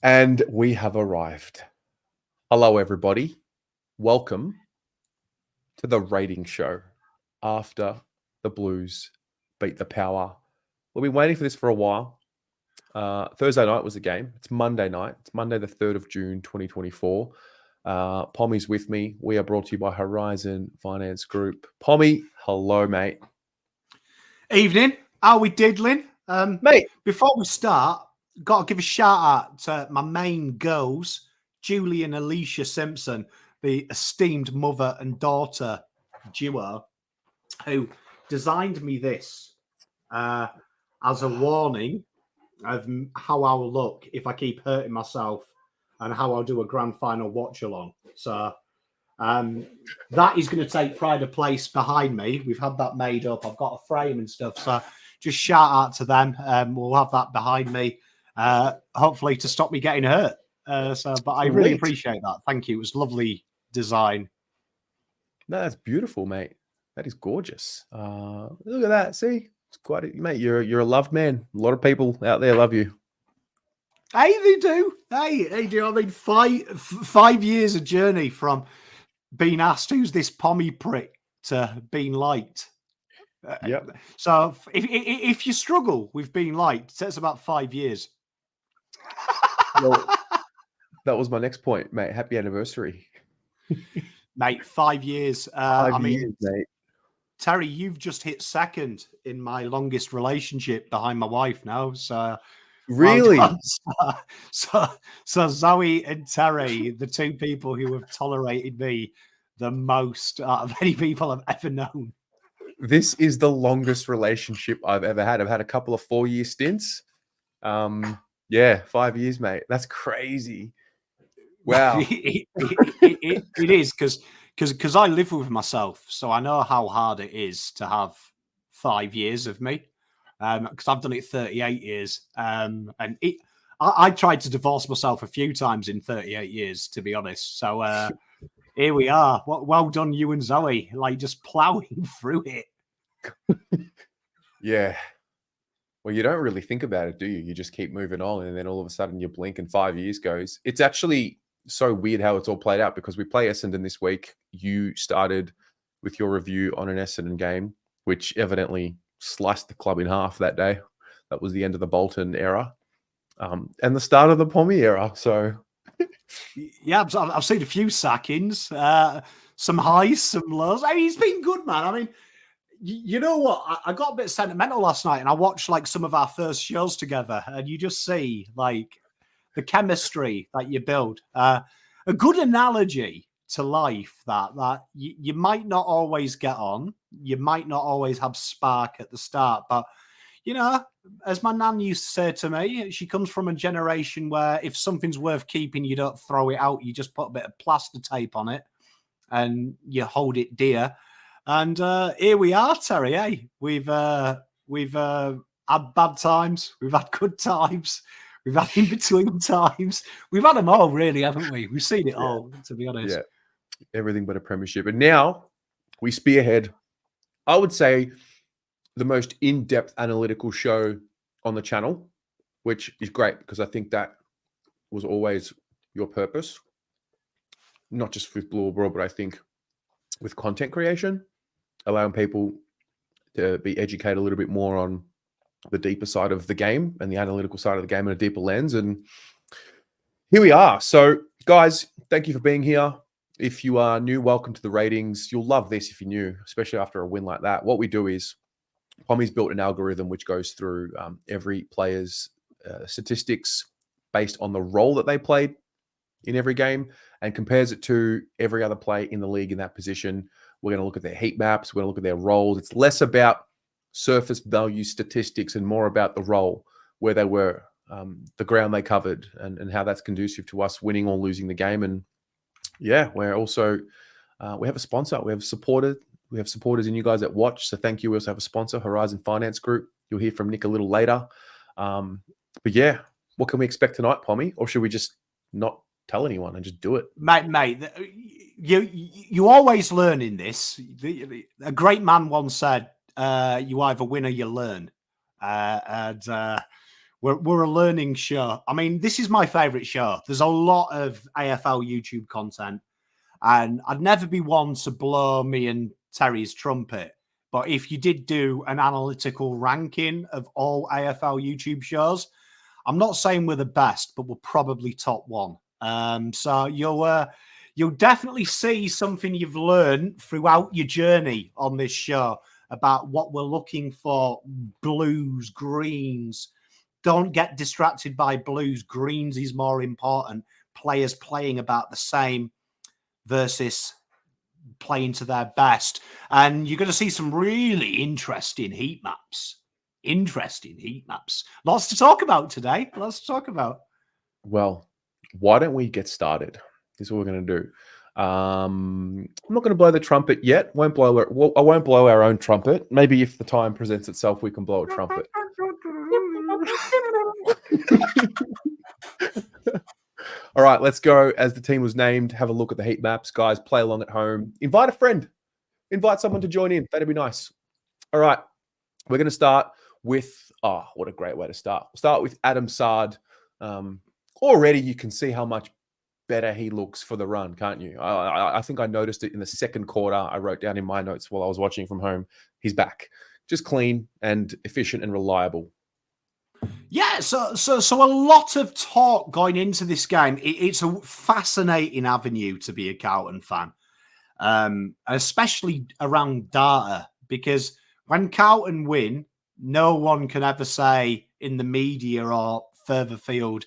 And we have arrived. Hello, everybody. Welcome to the rating show after the Blues beat the Power. We've been waiting for this for a while. Thursday night was the game. It's Monday night. It's Monday, the 3rd of June, 2024. Pommy's with me. We are brought to you by Horizon Finance Group. Pommy, hello, mate. Evening. Are we diddling? Mate. Before we start, got to give a shout out to my main girls, Julie and Alicia Simpson, the esteemed mother and daughter duo, who designed me this as a warning of how I'll look if I keep hurting myself and how I'll do a grand final watch along. So that is going to take pride of place behind me. We've had that made up. I've got a frame and stuff. So just shout out to them. We'll have that behind me. Hopefully to stop me getting hurt. But I really appreciate that. Thank you. It was lovely design. No, that's beautiful, mate. That is gorgeous. Look at that. See, it's quite, mate. You're a loved man. A lot of people out there love you. Hey, they do. Hey, they do. I mean, 5 years of journey from being asked who's this Pommy prick to being liked. Yep. So if you struggle with being liked, it takes about 5 years. Well, that was my next point, mate. Happy anniversary. Mate, 5 years. 5 years, mate. Terry, you've just hit second in my longest relationship behind my wife now. So really? Well so Zoe and Terry, the two people who have tolerated me the most out of any people I've ever known. This is the longest relationship I've ever had. I've had a couple of 4-year stints. Yeah, 5 years, mate. That's crazy. Wow. it is because I live with myself, so I know how hard it is to have 5 years of me. Because I've done it 38 years, and I tried to divorce myself a few times in 38 years, to be honest. So here we are. Well done, you and Zoe, like just plowing through it. Yeah. Well, you don't really think about it, do you? You just keep moving on, and then all of a sudden you blink and 5 years goes. It's actually so weird how it's all played out because we play Essendon this week. You started with your review on an Essendon game, which evidently sliced the club in half that day. That was the end of the Bolton era and the start of the Pommy era. So, yeah, I've seen a few sackings, some highs, some lows. I mean, it's been good, man. I mean, you know what? I got a bit sentimental last night and I watched like some of our first shows together and you just see like the chemistry that you build. A good analogy to life that you might not always get on. You might not always have spark at the start, but you know, as my nan used to say to me, she comes from a generation where if something's worth keeping, you don't throw it out. You just put a bit of plaster tape on it and you hold it dear. And here we are, Terry. Hey, we've had bad times. We've had good times. We've had in between times. We've had them all, really, haven't we? We've seen it all, to be honest. Yeah, everything but a premiership. And now we spearhead, I would say, the most in-depth analytical show on the channel, which is great because I think that was always your purpose, not just with Blue or Broad, but I think with content creation, allowing people to be educated a little bit more on the deeper side of the game and the analytical side of the game in a deeper lens. And here we are. So, guys, thank you for being here. If you are new, welcome to the ratings. You'll love this if you're new, especially after a win like that. What we do is Pommy's built an algorithm which goes through every player's statistics based on the role that they played in every game and compares it to every other player in the league in that position. We're going to look at their heat maps. We're going to look at their roles. It's less about surface value statistics and more about the role, where they were, the ground they covered, and how that's conducive to us winning or losing the game. And yeah, we're also we have a sponsor. We have supporters in you guys that watch. So thank you. We also have a sponsor, Horizon Finance Group. You'll hear from Nick a little later. But yeah, what can we expect tonight, Pommy? Or should we just not tell anyone and just do it? Mate, you always learn in this. A great man once said, you either win or you learn. And We're a learning show. I mean, this is my favourite show. There's a lot of AFL YouTube content, and I'd never be one to blow me and Terry's trumpet. But if you did do an analytical ranking of all AFL YouTube shows, I'm not saying we're the best, but we're probably top one. So you'll definitely see something you've learned throughout your journey on this show about what we're looking for: blues, greens. Don't get distracted by blues. Greens is more important. Players playing about the same versus playing to their best. And you're going to see some really interesting heat maps. Lots to talk about today. Well, why don't we get started? This is what we're going to do. I'm not going to blow the trumpet yet. I won't blow our own trumpet. Maybe if the time presents itself, we can blow a trumpet. All right, let's go. As the team was named, have a look at the heat maps. Guys, play along at home. Invite a friend. Invite someone to join in. That'd be nice. All right, we're going to start with, what a great way to start. We'll start with Adam Saad. Already you can see how much better he looks for the run, can't you? I think I noticed it in the second quarter. I wrote down in my notes while I was watching from home. He's back. Just clean and efficient and reliable. Yeah, so a lot of talk going into this game. It's a fascinating avenue to be a Carlton fan, especially around data, because when Carlton win, no one can ever say in the media or further field,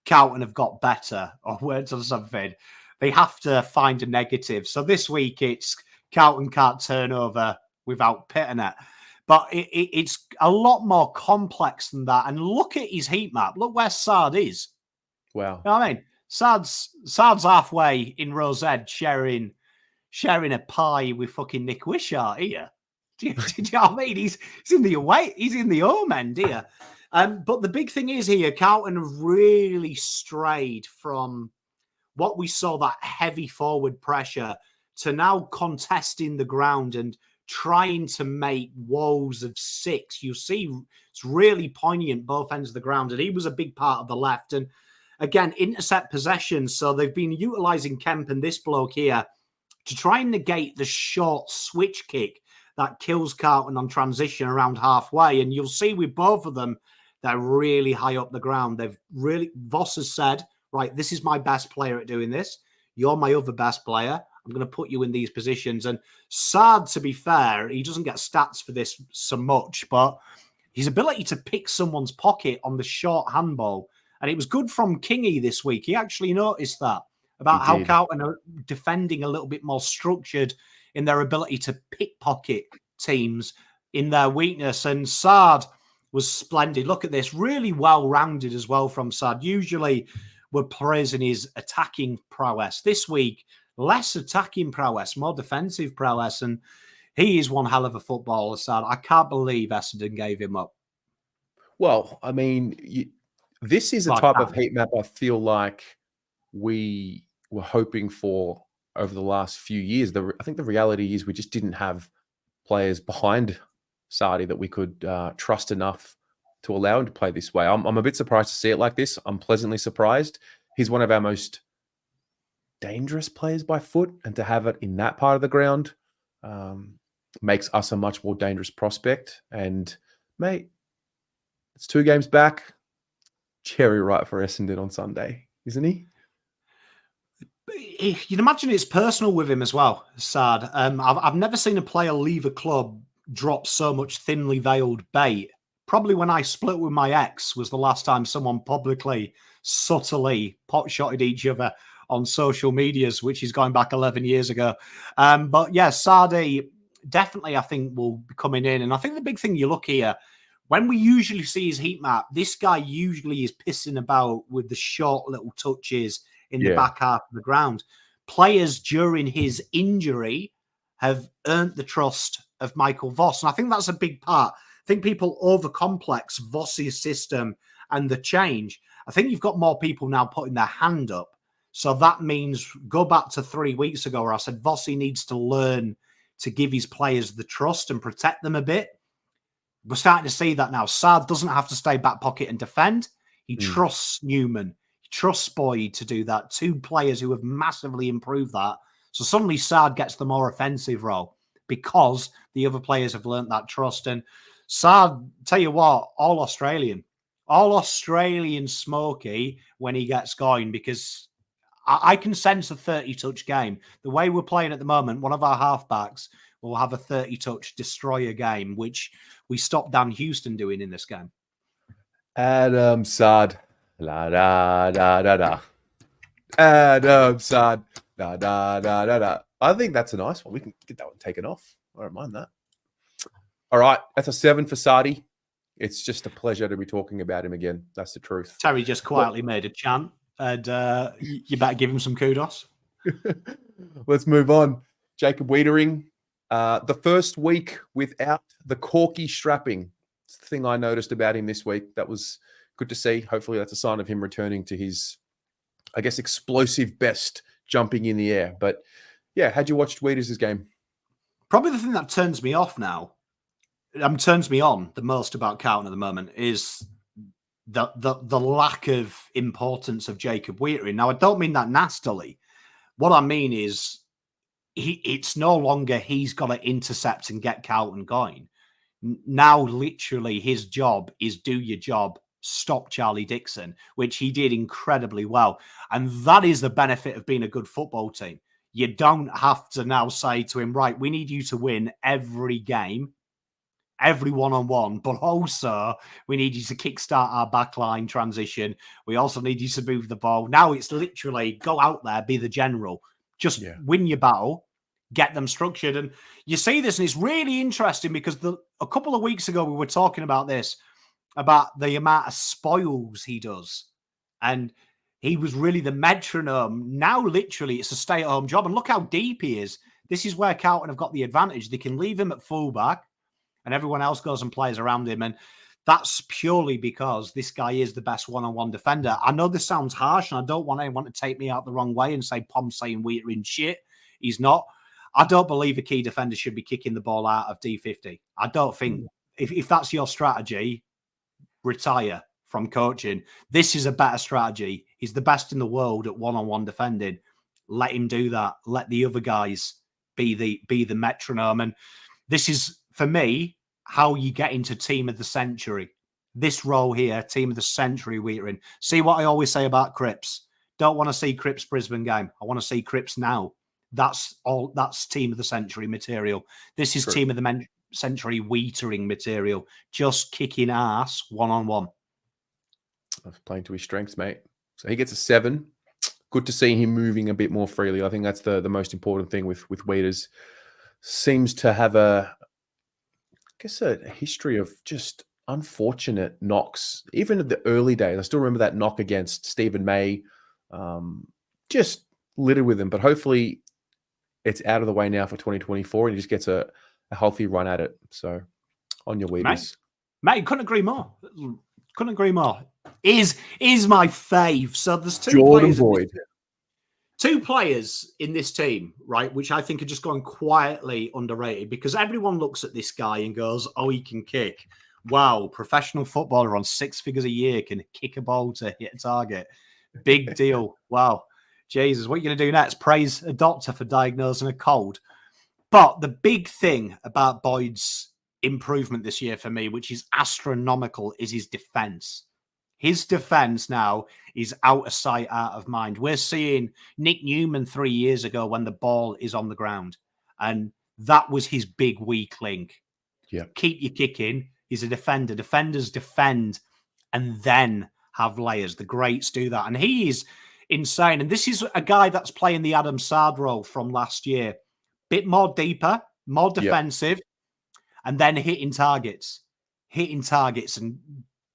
Carlton have got better or words or something. They have to find a negative. So this week it's Carlton can't turn over without pitting it. But it's a lot more complex than that. And look at his heat map. Look where Saad is. Wow. You know what I mean? Saad's halfway in Rosette sharing a pie with fucking Nick Wishart here. Do you know what I mean? He's in the away. He's in the home end here. But the big thing is here, Carlton have really strayed from what we saw, that heavy forward pressure, to now contesting the ground and trying to make woes of six. You see, it's really poignant both ends of the ground, and he was a big part of the left. And again, intercept possession. So they've been utilising Kemp and this bloke here to try and negate the short switch kick that kills Carlton on transition around halfway. And you'll see with both of them, they're really high up the ground. Voss has said, right, this is my best player at doing this. You're my other best player. I'm going to put you in these positions. And Saad, to be fair, he doesn't get stats for this so much, but his ability to pick someone's pocket on the short handball. And it was good from Kingy this week. He actually noticed that about how Carlton are defending a little bit more structured in their ability to pickpocket teams in their weakness. And Saad was splendid. Look at this, really well-rounded as well from Saad. Usually we're praising his attacking prowess. This week, less attacking prowess, more defensive prowess. And he is one hell of a footballer, Saad. I can't believe Essendon gave him up. Well, I mean, this is a type of heat map I feel like we were hoping for over the last few years. I think the reality is we just didn't have players behind Saadi that we could trust enough to allow him to play this way. I'm a bit surprised to see it like this. I'm pleasantly surprised. He's one of our most dangerous players by foot, and to have it in that part of the ground makes us a much more dangerous prospect. And, mate, it's 2 games back. Cherry right for Essendon on Sunday, isn't he? You'd imagine it's personal with him as well, Saad. I've never seen a player leave a club drop so much thinly veiled bait. Probably when I split with my ex was the last time someone publicly, subtly pot-shotted each other on social medias, which is going back 11 years ago. But yeah, Saadi definitely, I think, will be coming in. And I think the big thing you look here, when we usually see his heat map, this guy usually is pissing about with the short little touches in the back half of the ground. Players during his injury have earned the trust of Michael Voss. And I think that's a big part. I think people overcomplex Voss's system and the change. I think you've got more people now putting their hand up. So that means go back to 3 weeks ago where I said Vossi needs to learn to give his players the trust and protect them a bit. We're starting to see that now. Saad doesn't have to stay back pocket and defend. He Mm. trusts Newman. He trusts Boyd to do that. Two players who have massively improved that. So suddenly Saad gets the more offensive role because the other players have learnt that trust. And Saad, tell you what, all Australian Smokey when he gets going, because I can sense a 30-touch game. The way we're playing at the moment, one of our halfbacks will have a 30-touch destroyer game, which we stopped Dan Houston doing in this game. Adam Saad. La da da da da. Adam Saad. Da da da da da. I think that's a nice one. We can get that one taken off. I don't mind that. All right. That's a 7 for Saadi. It's just a pleasure to be talking about him again. That's the truth. Terry just quietly made a chant, and you better give him some kudos. Let's move on. Jacob Weitering. The first week without the corky strapping. It's the thing I noticed about him this week. That was good to see. Hopefully that's a sign of him returning to his, I guess, explosive best jumping in the air. But yeah, had you watched Weiters' game? Probably the thing that turns me off now, turns me on the most about Carlton at the moment is the lack of importance of Jacob Weitering. Now, I don't mean that nastily. What I mean is it's no longer he's got to intercept and get Carlton going. Now, literally, his job is do your job, stop Charlie Dixon, which he did incredibly well. And that is the benefit of being a good football team. You don't have to now say to him, right, we need you to win every game, every one-on-one, but also we need you to kickstart our backline transition. We also need you to move the ball. Now it's literally go out there, be the general, just win your battle, get them structured. And you see this, and it's really interesting because a couple of weeks ago we were talking about this, about the amount of spoils he does. And he was really the metronome. Now, literally, it's a stay-at-home job. And look how deep he is. This is where Carlton have got the advantage. They can leave him at fullback, and everyone else goes and plays around him. And that's purely because this guy is the best one-on-one defender. I know this sounds harsh, and I don't want anyone to take me out the wrong way and say Pom's saying Weitering shit. He's not. I don't believe a key defender should be kicking the ball out of D50. I don't think, if that's your strategy, retire from coaching. This is a better strategy. He's the best in the world at one-on-one defending. Let him do that. Let the other guys be the metronome. And this is, for me, how you get into team of the century. This role here, team of the century, Weitering. See what I always say about Cripps. Don't want to see Cripps Brisbane game. I want to see Cripps now. That's team of the century material. This is team of the century Weitering material. Just kicking ass one-on-one. Playing to his strengths, mate. So he gets a 7. Good to see him moving a bit more freely. I think that's the most important thing with Weiters. Seems to have a history of just unfortunate knocks. Even in the early days, I still remember that knock against Stephen May. Just littered with him. But hopefully it's out of the way now for 2024 and he just gets a healthy run at it. So on your Weiters. Mate, couldn't agree more. Couldn't agree more. Is my fave. So there's two players in this team, right, which I think are just going quietly underrated because everyone looks at this guy and goes, oh, he can kick. Wow, professional footballer on 6 figures a year can kick a ball to hit a target. Big deal. Wow. Jesus, what are you going to do next? Praise a doctor for diagnosing a cold. But the big thing about Boyd's improvement this year for me, which is astronomical, is his defense. His defense now is out of sight, out of mind. We're seeing Nick Newman 3 years ago when the ball is on the ground, and that was his big weak link. Yeah, keep your kicking. He's a defender. Defenders defend and then have layers. The greats do that, and he is insane. And this is a guy that's playing the Adam Saad role from last year. Bit more deeper, more defensive, and then hitting targets, and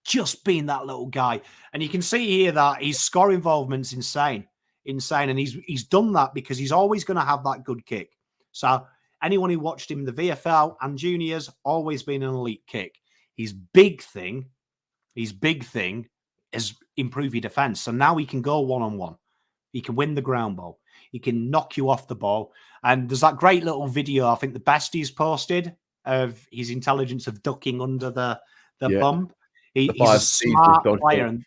just being that little guy. And you can see here that his score involvement's insane. And he's done that because he's always going to have that good kick. So anyone who watched him in the VFL and juniors, always been an elite kick. His big thing is improve your defense. So now he can go one-on-one. He can win the ground ball. He can knock you off the ball. And there's that great little video, I think the Besties posted of his intelligence of ducking under the Yeah. bump. The He's a 5 Cs of smart dodgeball. player.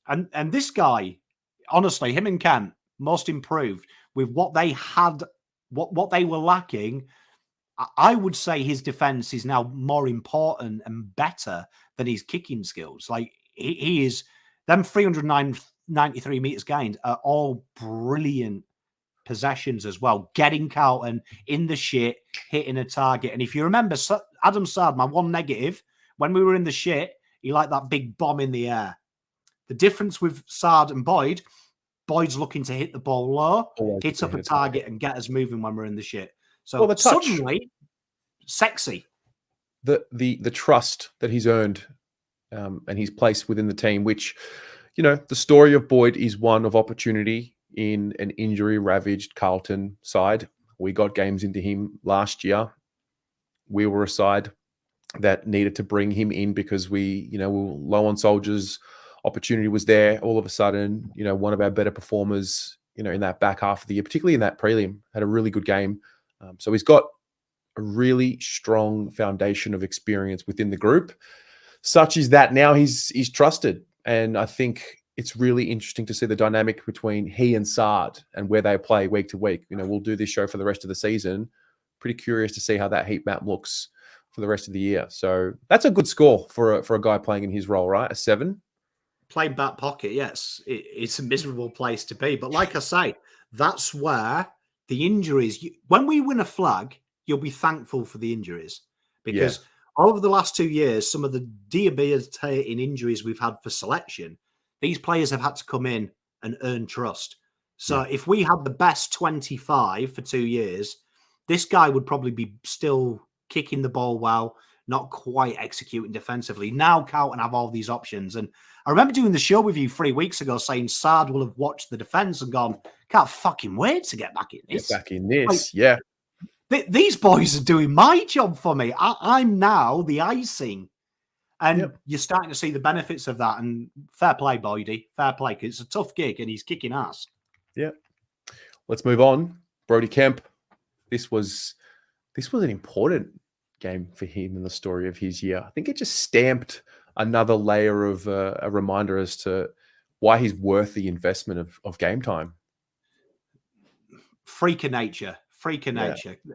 And this guy, honestly, him and Kemp, most improved with what they had, what they were lacking. I would say his defense is now more important and better than his kicking skills. Like he is, them 393 meters gained are all brilliant possessions as well. Getting Carlton in the shit, hitting a target. And if you remember, Adam Saad, my one negative, when we were in the shit, he liked that big bomb in the air. The difference with Saad and Boyd's looking to hit the ball low, hit up a target, and get us moving when we're in the shit. So the touch. Suddenly, sexy. The trust that he's earned and his place within the team, which, the story of Boyd is one of opportunity in an injury-ravaged Carlton side. We got games into him last year. We were a side that needed to bring him in because we were low on soldiers. Opportunity was there. All of a sudden, one of our better performers, in that back half of the year, particularly in that prelim, had a really good game. So he's got a really strong foundation of experience within the group, such as that now he's trusted. And I think it's really interesting to see the dynamic between he and Saad and where they play week to week. We'll do this show for the rest of the season. Pretty curious to see how that heat map looks for the rest of the year. So that's a good score for a guy playing in his role, right? A 7. Playing back pocket, yes. It's a miserable place to be. But like I say, that's where the injuries, when we win a flag, you'll be thankful for the injuries. Because over the last 2 years, some of the debilitating injuries we've had for selection, these players have had to come in and earn trust. So if we had the best 25 for 2 years, this guy would probably be still kicking the ball well, not quite executing defensively. Now Carlton have all these options. And I remember doing the show with you 3 weeks ago saying Saad will have watched the defence and gone, can't fucking wait to get back in this. These boys are doing my job for me. I'm now the icing. And you're starting to see the benefits of that. And fair play, Boydie. Fair play, because it's a tough gig and he's kicking ass. Yeah. Let's move on. Brody Kemp. This was an important game for him in the story of his year. I think it just stamped another layer of a reminder as to why he's worth the investment of game time. Freak of nature.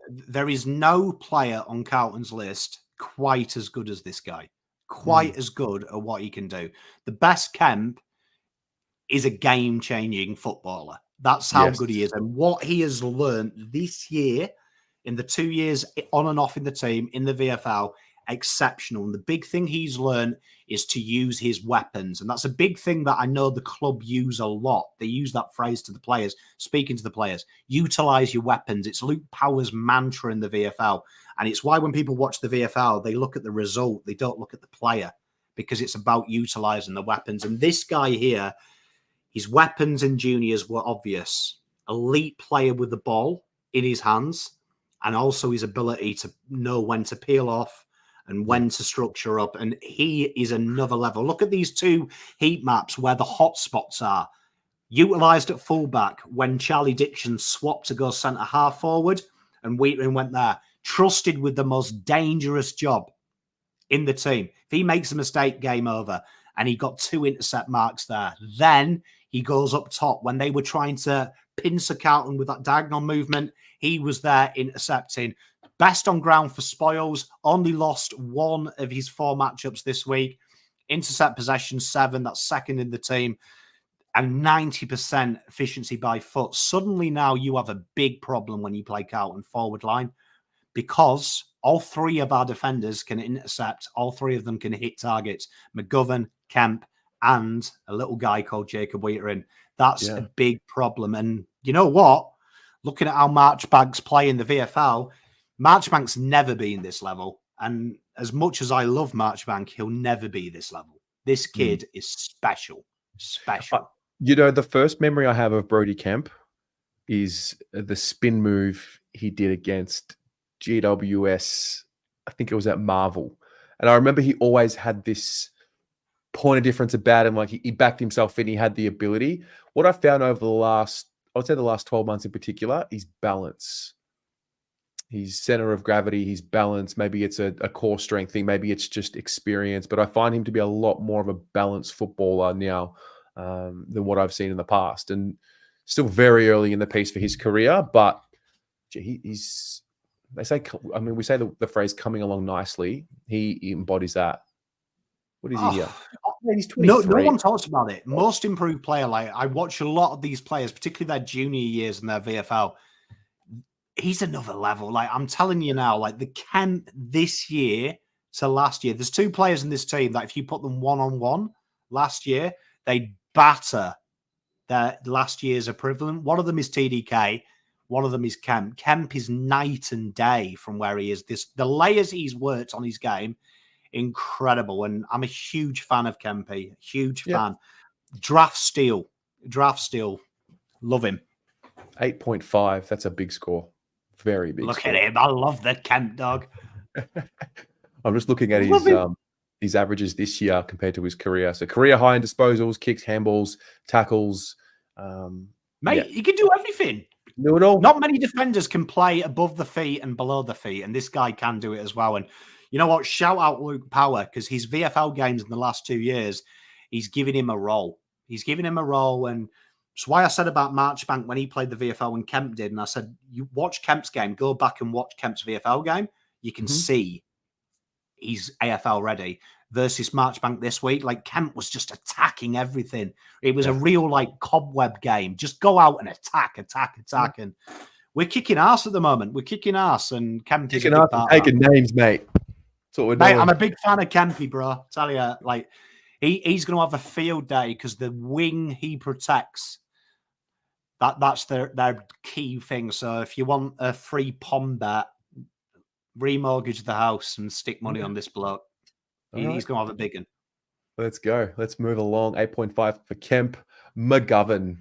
There is no player on Carlton's list quite as good as this guy. Quite as good at what he can do. The best Kemp is a game-changing footballer. That's how good he is. And what he has learned this year, in the 2 years on and off in the team, in the VFL, exceptional. And the big thing he's learned is to use his weapons. And that's a big thing that I know the club use a lot. They use that phrase to the players, speaking to the players. Utilize your weapons. It's Luke Power's mantra in the VFL. And it's why when people watch the VFL, they look at the result. They don't look at the player, because it's about utilizing the weapons. And this guy here, his weapons in juniors were obvious. Elite player with the ball in his hands, and also his ability to know when to peel off and when to structure up. And he is another level. Look at these two heat maps where the hot spots are. Utilised at fullback when Charlie Dixon swapped to go centre half forward and Weitering went there. Trusted with the most dangerous job in the team. If he makes a mistake, game over. And he got 2 intercept marks there. Then he goes up top when they were trying to pincer Carlton with that diagonal movement. He was there intercepting. Best on ground for spoils. Only lost 1 of his 4 matchups this week. Intercept possession 7. That's second in the team. And 90% efficiency by foot. Suddenly now you have a big problem when you play Carlton forward line, because all 3 of our defenders can intercept. All 3 of them can hit targets. McGovern, Kemp, and a little guy called Jacob Weitering. That's a big problem. And you know what? Looking at how Marchbank's play in the VFL, Marchbank's never been this level. And as much as I love Marchbank, he'll never be this level. This kid is special. Special. The first memory I have of Brody Kemp is the spin move he did against GWS. I think it was at Marvel. And I remember he always had this point of difference about him. Like he backed himself in. He had the ability. What I found over the last 12 months in particular, is balance. His center of gravity, his balance, maybe it's a core strength thing, maybe it's just experience, but I find him to be a lot more of a balanced footballer now than what I've seen in the past. And still very early in the piece for his career, but he's, they say, I mean, we say the phrase coming along nicely. He embodies that. What is he here? He's 23. No one talks about it. Most improved player. Like, I watch a lot of these players, particularly their junior years and their VFL. He's another level. Like, I'm telling you now, like the Kemp this year to last year, there's two players in this team that if you put them one-on-one last year, they'd batter their last year's equivalent. One of them is TDK. One of them is Kemp. Kemp is night and day from where he is. The layers he's worked on his game, incredible. And I'm a huge fan of Kempy. Huge fan. Draft steal. Love him. 8.5. That's a big score. Very big. Look at him. I love the Kemp dog. I'm just looking at his averages this year compared to his career. So career high in disposals, kicks, handballs, tackles. Mate, he can do everything. Do it all. Not many defenders can play above the feet and below the feet, and this guy can do it as well. And you know what? Shout out Luke Power, because his VFL games in the last 2 years, he's giving him a role. And it's why I said about Marchbank when he played the VFL when Kemp did. And I said, you watch Kemp's game, go back and watch Kemp's VFL game. You can see he's AFL ready versus Marchbank this week. Like, Kemp was just attacking everything. It was a real, like, cobweb game. Just go out and attack. And we're kicking ass at the moment. We're kicking ass, and Kemp is kicking ass and taking names, mate. That's what we're doing. Mate, I'm a big fan of Kempy, bro. Tell you, like, he's going to have a field day because the wing he protects, that's their key thing. So if you want a free pom bet, remortgage the house and stick money on this bloke. He's going to have a big one. Let's go. Let's move along. 8.5 for Kemp. McGovern.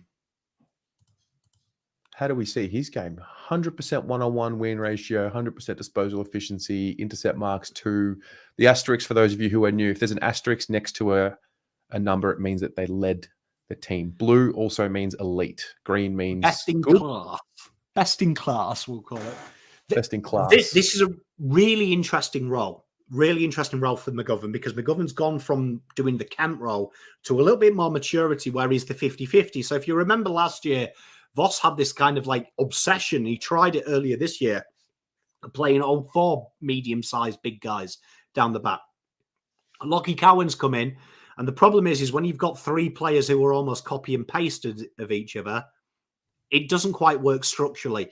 How do we see his game? 100% one-on-one win ratio, 100% disposal efficiency, intercept marks 2. The asterisk, for those of you who are new, if there's an asterisk next to a number, it means that they led the team. Blue also means elite. Green means best in class. Best in class, we'll call it. Best in class. This is a really interesting role. Really interesting role for McGovern, because McGovern's gone from doing the Kemp role to a little bit more maturity where he's the 50-50. So if you remember last year, Voss had this kind of like obsession. He tried it earlier this year, playing all 4 medium-sized big guys down the back. Lachie Cowan's come in, and the problem is when you've got 3 players who are almost copy and pasted of each other, it doesn't quite work structurally.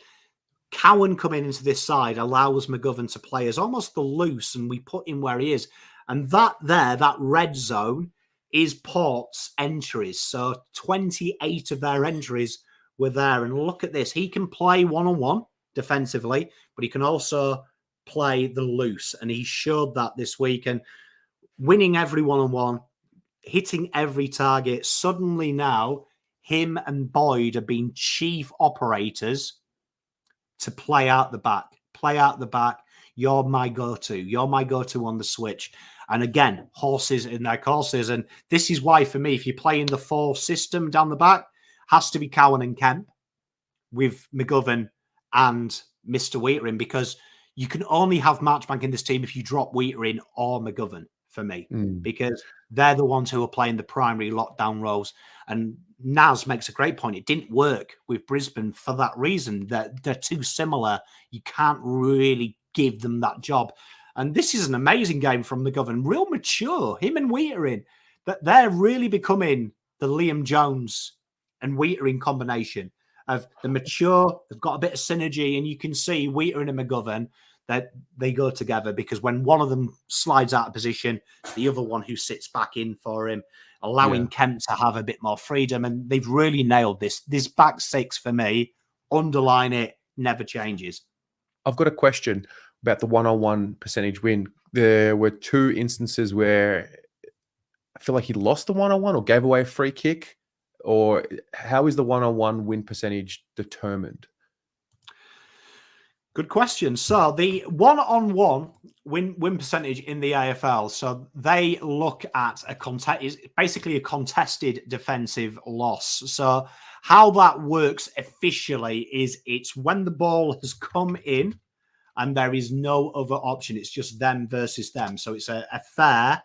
Cowan coming into this side allows McGovern to play as almost the loose, and we put him where he is. And that red zone is Port's entries. So 28 of their entries were there. And look at this. He can play one-on-one defensively, but he can also play the loose. And he showed that this week. And winning every one-on-one, hitting every target. Suddenly now, him and Boyd are being chief operators to play out the back. You're my go-to. You're my go-to on the switch. And again, horses in their courses. And this is why, for me, if you're playing the 4 system down the back, has to be Cowan and Kemp with McGovern and Mr. Weitering, because you can only have Marchbank in this team if you drop Weitering or McGovern, for me, because they're the ones who are playing the primary lockdown roles. And Naz makes a great point. It didn't work with Brisbane for that reason. That they're too similar. You can't really give them that job. And this is an amazing game from McGovern. Real mature. Him and Weitering. That they're really becoming the Liam Jones and Weitering combination of the mature. They've got a bit of synergy, and you can see Weitering and McGovern that they go together, because when one of them slides out of position, it's the other one who sits back in for him, allowing Kemp to have a bit more freedom. And they've really nailed this. This back 6 for me, underline it, never changes. I've got a question about the one-on-one percentage win. There were 2 instances where I feel like he lost the one-on-one or gave away a free kick. Or how is the one-on-one win percentage determined? Good question. So the one-on-one win percentage in the AFL, so they look at basically a contested defensive loss. So how that works officially is it's when the ball has come in and there is no other option. It's just them versus them. So it's a fair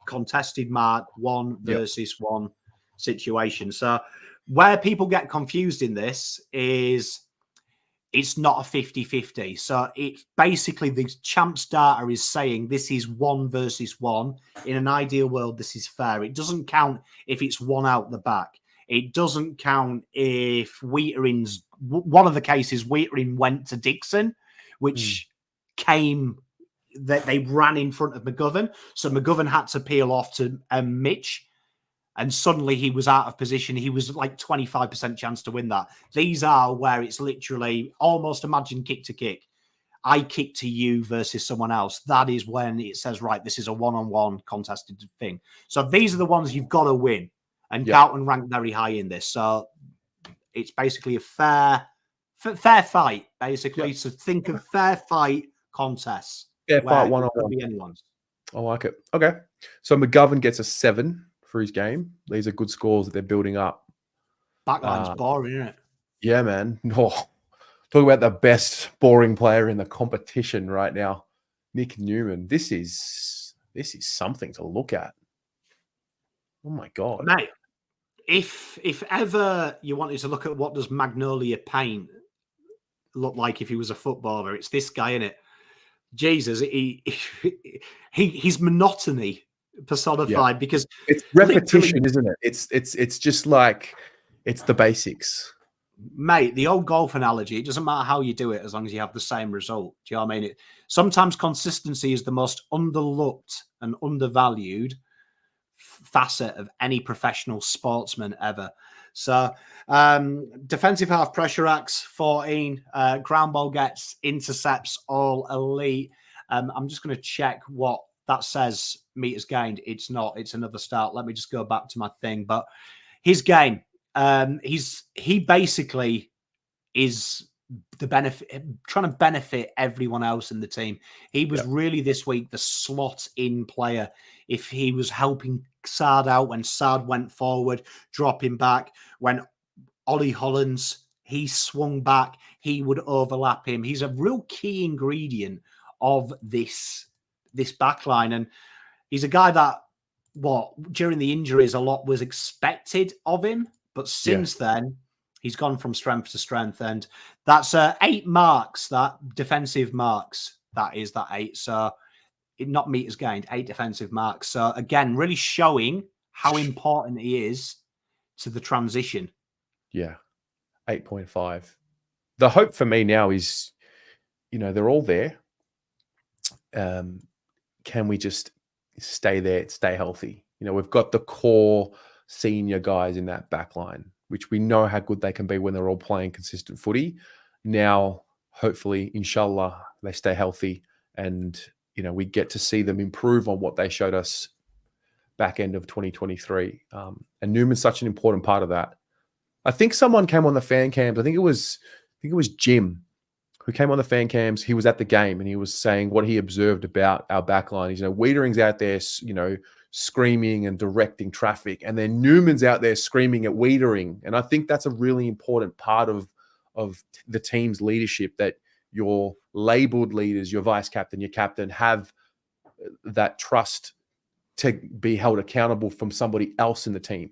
contested mark, 1 versus 1 situation. So where people get confused in this is it's not a 50-50. So it's basically the champs data is saying this is 1 versus 1. In an ideal world, this is fair. It doesn't count if it's 1 out the back. It doesn't count if Weitering's, one of the cases, Weitering went to Dixon, which came, that they ran in front of McGovern. So McGovern had to peel off to Mitch, and suddenly he was out of position. He was like 25% chance to win that. These are where it's literally almost, imagine kick to kick. I kick to you versus someone else. That is when it says, right, this is a one-on-one contested thing. So these are the ones you've got to win. And Carlton ranked very high in this. So it's basically a fair fight, basically. Yep. So think of fair fight contests. Fair fight one-on-one. Be anyone's. I like it. Okay. So McGovern gets a 7 for his game. These are good scores that they're building up. Backline's boring, isn't it? Yeah, man. Oh, talk about the best boring player in the competition right now. Nick Newman. This is something to look at. Oh my God. Mate, if ever you wanted to look at what does Magnolia Paint look like if he was a footballer, it's this guy, innit? Jesus, he's monotony personified because it's repetition, isn't it? It's just like it's the basics. Mate, the old golf analogy, it doesn't matter how you do it as long as you have the same result. Do you know what I mean? Sometimes consistency is the most underlooked and undervalued facet of any professional sportsman ever. So defensive half pressure acts 14, ground ball gets, intercepts all elite. I'm just going to check what that says meters gained. It's not, it's another start. Let me just go back to my thing. But his game, he basically is the benefit, trying to benefit everyone else in the team. He was really this week the slot in player. If he was helping Saad out when Saad went forward, dropping back, when Ollie Hollands, he swung back, he would overlap him. He's a real key ingredient of this backline. And he's a guy that, during the injuries, a lot was expected of him. But since then, he's gone from strength to strength. And that's 8 marks, that defensive marks. That is that 8. So not meters gained, 8 defensive marks. So again, really showing how important he is to the transition. Yeah. 8.5. The hope for me now is, they're all there. Can we just stay there, stay healthy? We've got the core senior guys in that back line, which we know how good they can be when they're all playing consistent footy. Now, hopefully, inshallah, they stay healthy and, we get to see them improve on what they showed us back end of 2023. And Newman's such an important part of that. I think someone came on the fan cams. I think it was Jim who came on the fan cams. He was at the game and he was saying what he observed about our backline. He's, Weitering's out there, screaming and directing traffic, and then Newman's out there screaming at Weitering. And I think that's a really important part of the team's leadership, that your labeled leaders, your vice captain, your captain, have that trust to be held accountable from somebody else in the team.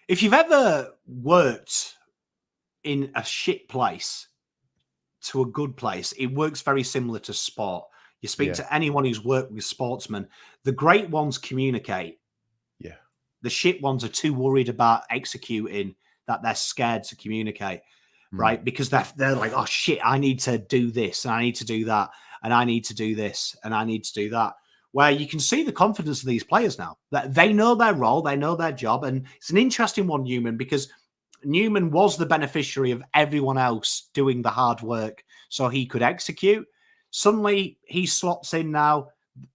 If you've ever worked in a shit place to a good place, it works very similar to sport. You speak to anyone who's worked with sportsmen, the great ones communicate. Yeah. The shit ones are too worried about executing that they're scared to communicate, right? Because they're like, oh shit, I need to do this and I need to do that and I need to do this and I need to do that. Where you can see the confidence of these players now, that they know their role, they know their job. And it's an interesting one, Newman, because Newman was the beneficiary of everyone else doing the hard work so he could execute. Suddenly he slots in now.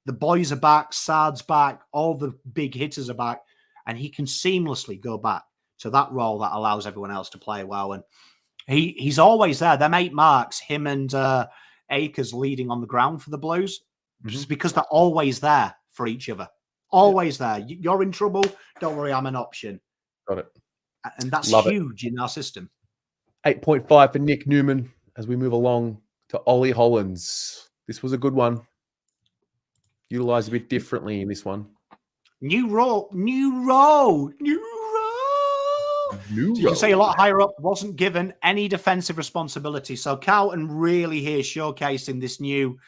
The boys are back, Saad's back, all the big hitters are back, and he can seamlessly go back to that role that allows everyone else to play well. And he's always there. Them 8 marks, him and Akers leading on the ground for the Blues, just because they're always there for each other. Always there. You're in trouble, don't worry, I'm an option. Got it. And that's huge in our system. 8.5 for Nick Newman as we move along to Ollie Hollands. This was a good one. Utilised a bit differently in this one. New role. So you can say a lot higher up, wasn't given any defensive responsibility. So Carlton really here showcasing this new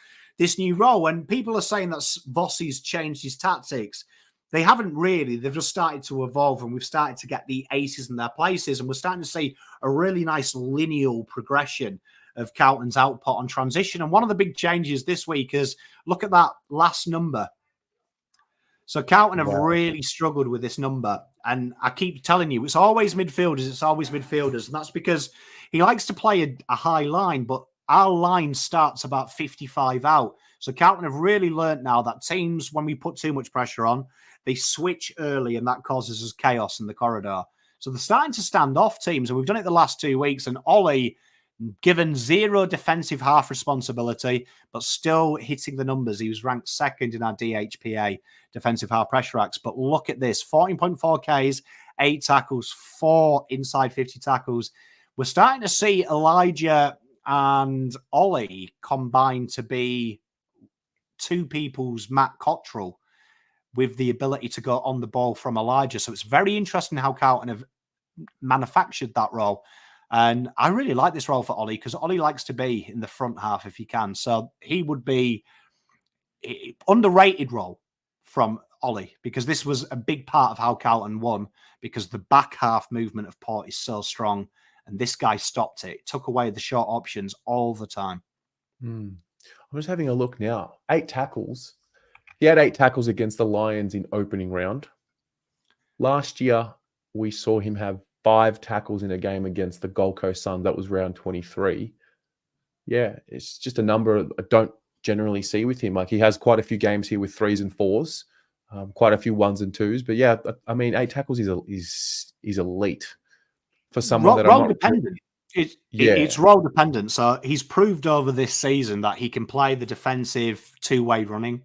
role. And people are saying that Vossi's changed his tactics. They haven't really. They've just started to evolve, and we've started to get the aces in their places, and we're starting to see a really nice lineal progression of Carlton's output on transition. And one of the big changes this week is, look at that last number. So Carlton have really struggled with this number. And I keep telling you, it's always midfielders. And that's because he likes to play a high line, but our line starts about 55 out. So Carlton have really learnt now that teams, when we put too much pressure on, they switch early, and that causes us chaos in the corridor. So they're starting to stand off teams, and we've done it the last 2 weeks. And Ollie, given zero defensive half responsibility, but still hitting the numbers. He was ranked second in our DHPA defensive half pressure acts. But look at this, 14.4 Ks, 8 tackles, 4 inside 50 tackles. We're starting to see Elijah and Ollie combine to be two people's Matt Cottrell with the ability to go on the ball from Elijah. So it's very interesting how Carlton have manufactured that role. And I really like this role for Ollie, because Ollie likes to be in the front half if he can. So he would be underrated role from Ollie, because this was a big part of how Carlton won, because the back half movement of Port is so strong, and this guy stopped it. Took away the short options all the time. I'm just having a look now. 8 tackles. He had 8 tackles against the Lions in opening round. Last year, we saw him have 5 tackles in a game against the Gold Coast Suns. That was round 23. Yeah, it's just a number I don't generally see with him. Like, he has quite a few games here with 3s and 4s, quite a few 1s and 2s. But yeah, I mean, 8 tackles is elite for someone that role dependent. It's role dependent. So he's proved over this season that he can play the defensive two-way running.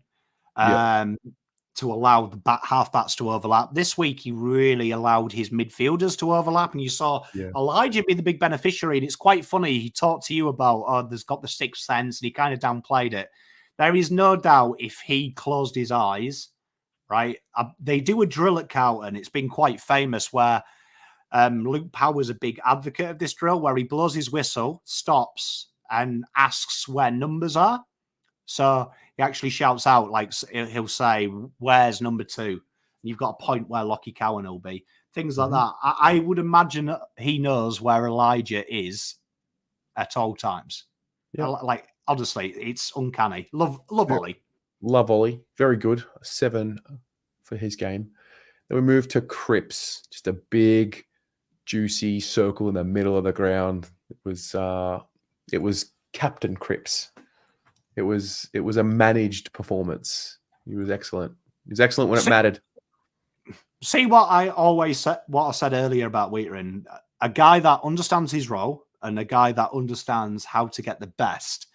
To allow the half-backs to overlap. This week, he really allowed his midfielders to overlap, and you saw Elijah be the big beneficiary. And it's quite funny. He talked to you about, there's got the sixth sense, and he kind of downplayed it. There is no doubt if he closed his eyes, right? They do a drill at Carlton. It's been quite famous where Luke Power's a big advocate of this drill, where he blows his whistle, stops, and asks where numbers are. So he actually shouts out, like, he'll say, "Where's number 2?" You've got a point where Lachie Cowan will be. Things like that. I would imagine that he knows where Elijah is at all times. Yeah. Like, honestly, it's uncanny. Love Ollie. Love Ollie. Very good. 7 for his game. Then we move to Cripps. Just a big, juicy circle in the middle of the ground. It was Captain Cripps. It was a managed performance. He was excellent. He was excellent when it mattered. See what I said earlier about Weitering. A guy that understands his role, and a guy that understands how to get the best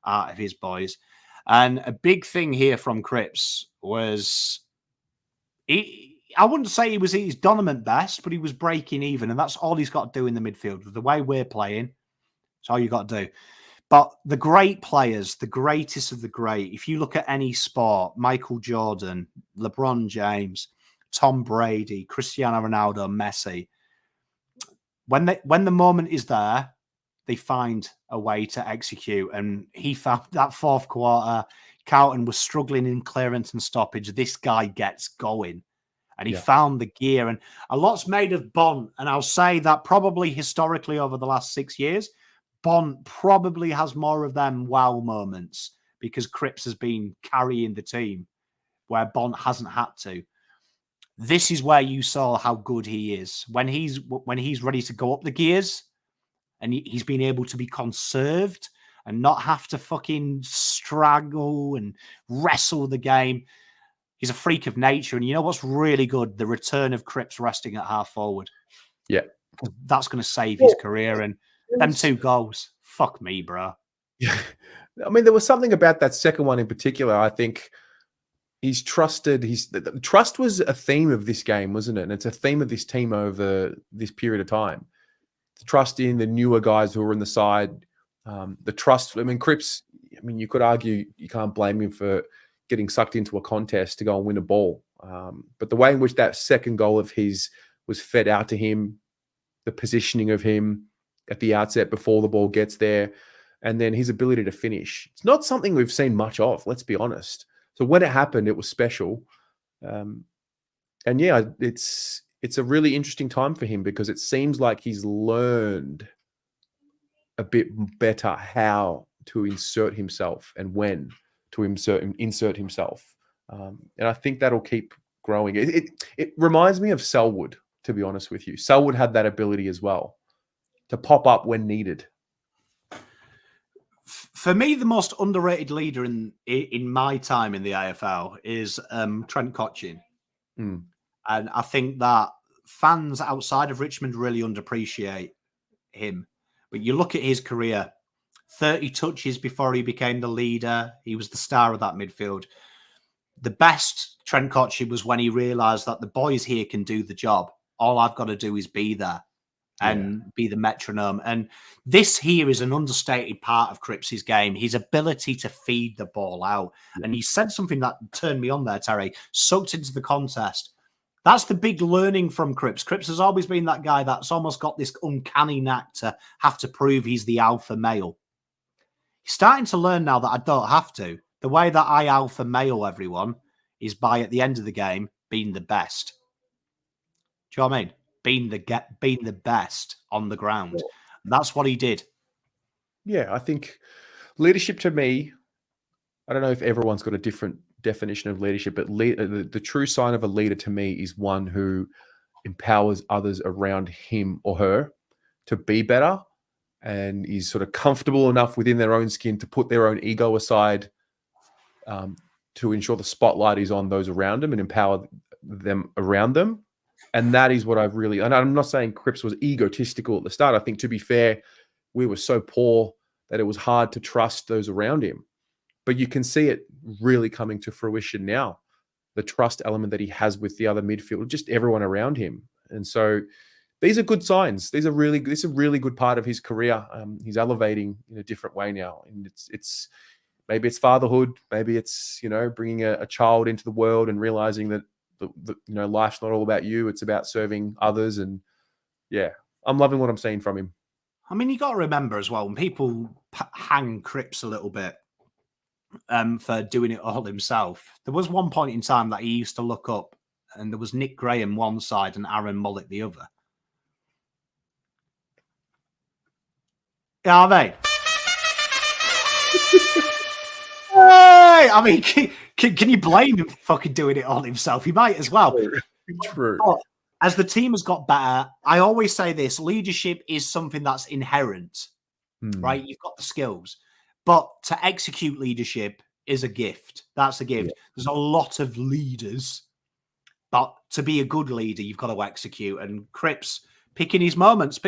out of his boys. And a big thing here from Cripps was, I wouldn't say he was his dominant best, but he was breaking even. And that's all he's got to do in the midfield. The way we're playing, that's all you got to do. But the great players, the greatest of the great, if you look at any sport, Michael Jordan, LeBron James, Tom Brady, Cristiano Ronaldo, Messi, when the moment is there, they find a way to execute. And he found that fourth quarter, Carlton was struggling in clearance and stoppage. This guy gets going. And he found the gear. And a lot's made of Bont. And I'll say that probably historically over the last 6 years, Bont probably has more of them wow moments, because Cripps has been carrying the team where Bont hasn't had to. This is where you saw how good he is. When he's ready to go up the gears, and he's been able to be conserved and not have to fucking struggle and wrestle the game. He's a freak of nature. And you know what's really good? The return of Cripps resting at half forward. Yeah. That's going to save his career. And them 2 goals. Fuck me, bro. Yeah. I mean, there was something about that second one in particular. I think he's trusted. Trust was a theme of this game, wasn't it? And it's a theme of this team over this period of time. Trust in the newer guys who are in the side. The trust. I mean, Cripps. I mean, you could argue you can't blame him for getting sucked into a contest to go and win a ball. But the way in which that second goal of his was fed out to him, the positioning of him at the outset before the ball gets there, and then his ability to finish. It's not something we've seen much of, let's be honest. So when it happened, it was special. And yeah, it's a really interesting time for him because it seems like he's learned a bit better how to insert himself and when to insert himself. And I think that'll keep growing. It reminds me of Selwood, to be honest with you. Selwood had that ability as well to pop up when needed. For me, the most underrated leader in my time in the AFL is Trent Cotchin. Mm. And I think that fans outside of Richmond really underappreciate him. But you look at his career, 30 touches before he became the leader. He was the star of that midfield. The best Trent Cotchin was when he realised that the boys here can do the job. All I've got to do is be there and be the metronome. And this here is an understated part of Cripps' game, his ability to feed the ball out. Yeah. And he said something that turned me on there, Terry, sucked into the contest. That's the big learning from Cripps. Cripps has always been that guy that's almost got this uncanny knack to have to prove he's the alpha male. He's starting to learn now that I don't have to. The way that I alpha male everyone is by, at the end of the game, being the best. Do you know what I mean? Being the best on the ground. Yeah. That's what he did. Yeah, I think leadership to me, I don't know if everyone's got a different definition of leadership, but the true sign of a leader to me is one who empowers others around him or her to be better and is sort of comfortable enough within their own skin to put their own ego aside to ensure the spotlight is on those around them and empower them around them. And that is what I've really, and I'm not saying Cripps was egotistical at the start. I think, to be fair, we were so poor that it was hard to trust those around him. But you can see it really coming to fruition now, the trust element that he has with the other midfield, just everyone around him. And so these are good signs. This is a really good part of his career. He's elevating in a different way now. And it's maybe it's fatherhood. Maybe it's, bringing a child into the world and realizing that, life's not all about you. It's about serving others. And yeah, I'm loving what I'm seeing from him. I mean, you got to remember as well, when people hang Cripps a little bit for doing it all himself, there was one point in time that he used to look up and there was Nick Graham one side and Aaron Mullet the other. Yeah, I mean, can you blame him for fucking doing it all himself? He might as well. True. But as the team has got better, I always say this: leadership is something that's inherent, right? You've got the skills, but to execute leadership is a gift. That's a gift. Yeah. There's a lot of leaders, but to be a good leader, you've got to execute. And Cripps picking his moments.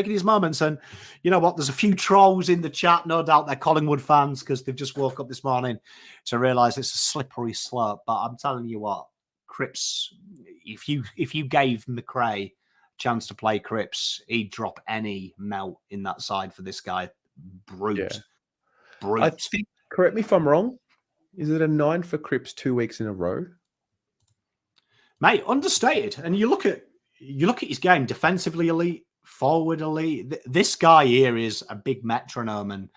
And you know what? There's a few trolls in the chat. No doubt they're Collingwood fans because they've just woke up this morning to realise it's a slippery slope. But I'm telling you what, Cripps, if you gave McKay a chance to play Cripps, he'd drop any melt in that side for this guy. Brute. Yeah. I think, correct me if I'm wrong, is it a 9 for Cripps 2 weeks in a row? Mate, understated. And you look at his game, defensively elite, forward elite. This guy here is a big metronome, and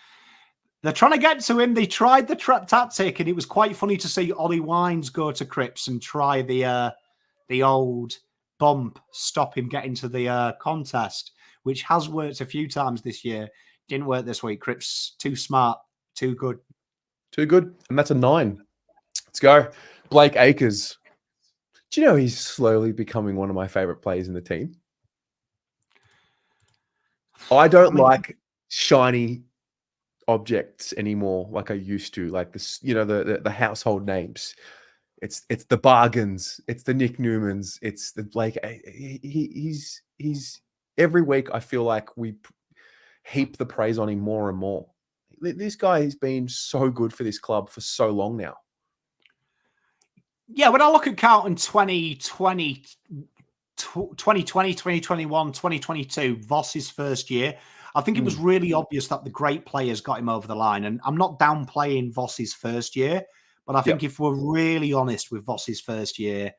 they're trying to get to him. They tried the trap tactic, and it was quite funny to see Ollie Hollands go to Cripps and try the old bump, stop him getting to the contest, which has worked a few times this year. Didn't work this week. Cripps, too smart, too good. Too good, and that's a 9. Let's go. Blake Acres. Do you know he's slowly becoming one of my favorite players in the team? I don't like shiny objects anymore like I used to, like this, the household names. It's the Bargains, it's the Nick Newmans, it's the Blake. He's every week I feel like we heap the praise on him more and more. This guy has been so good for this club for so long now. Yeah, when I look at Carlton 2020, 2021, 2022, Voss's first year, I think it was really obvious that the great players got him over the line. And I'm not downplaying Voss's first year, but I think if we're really honest with Voss's first year,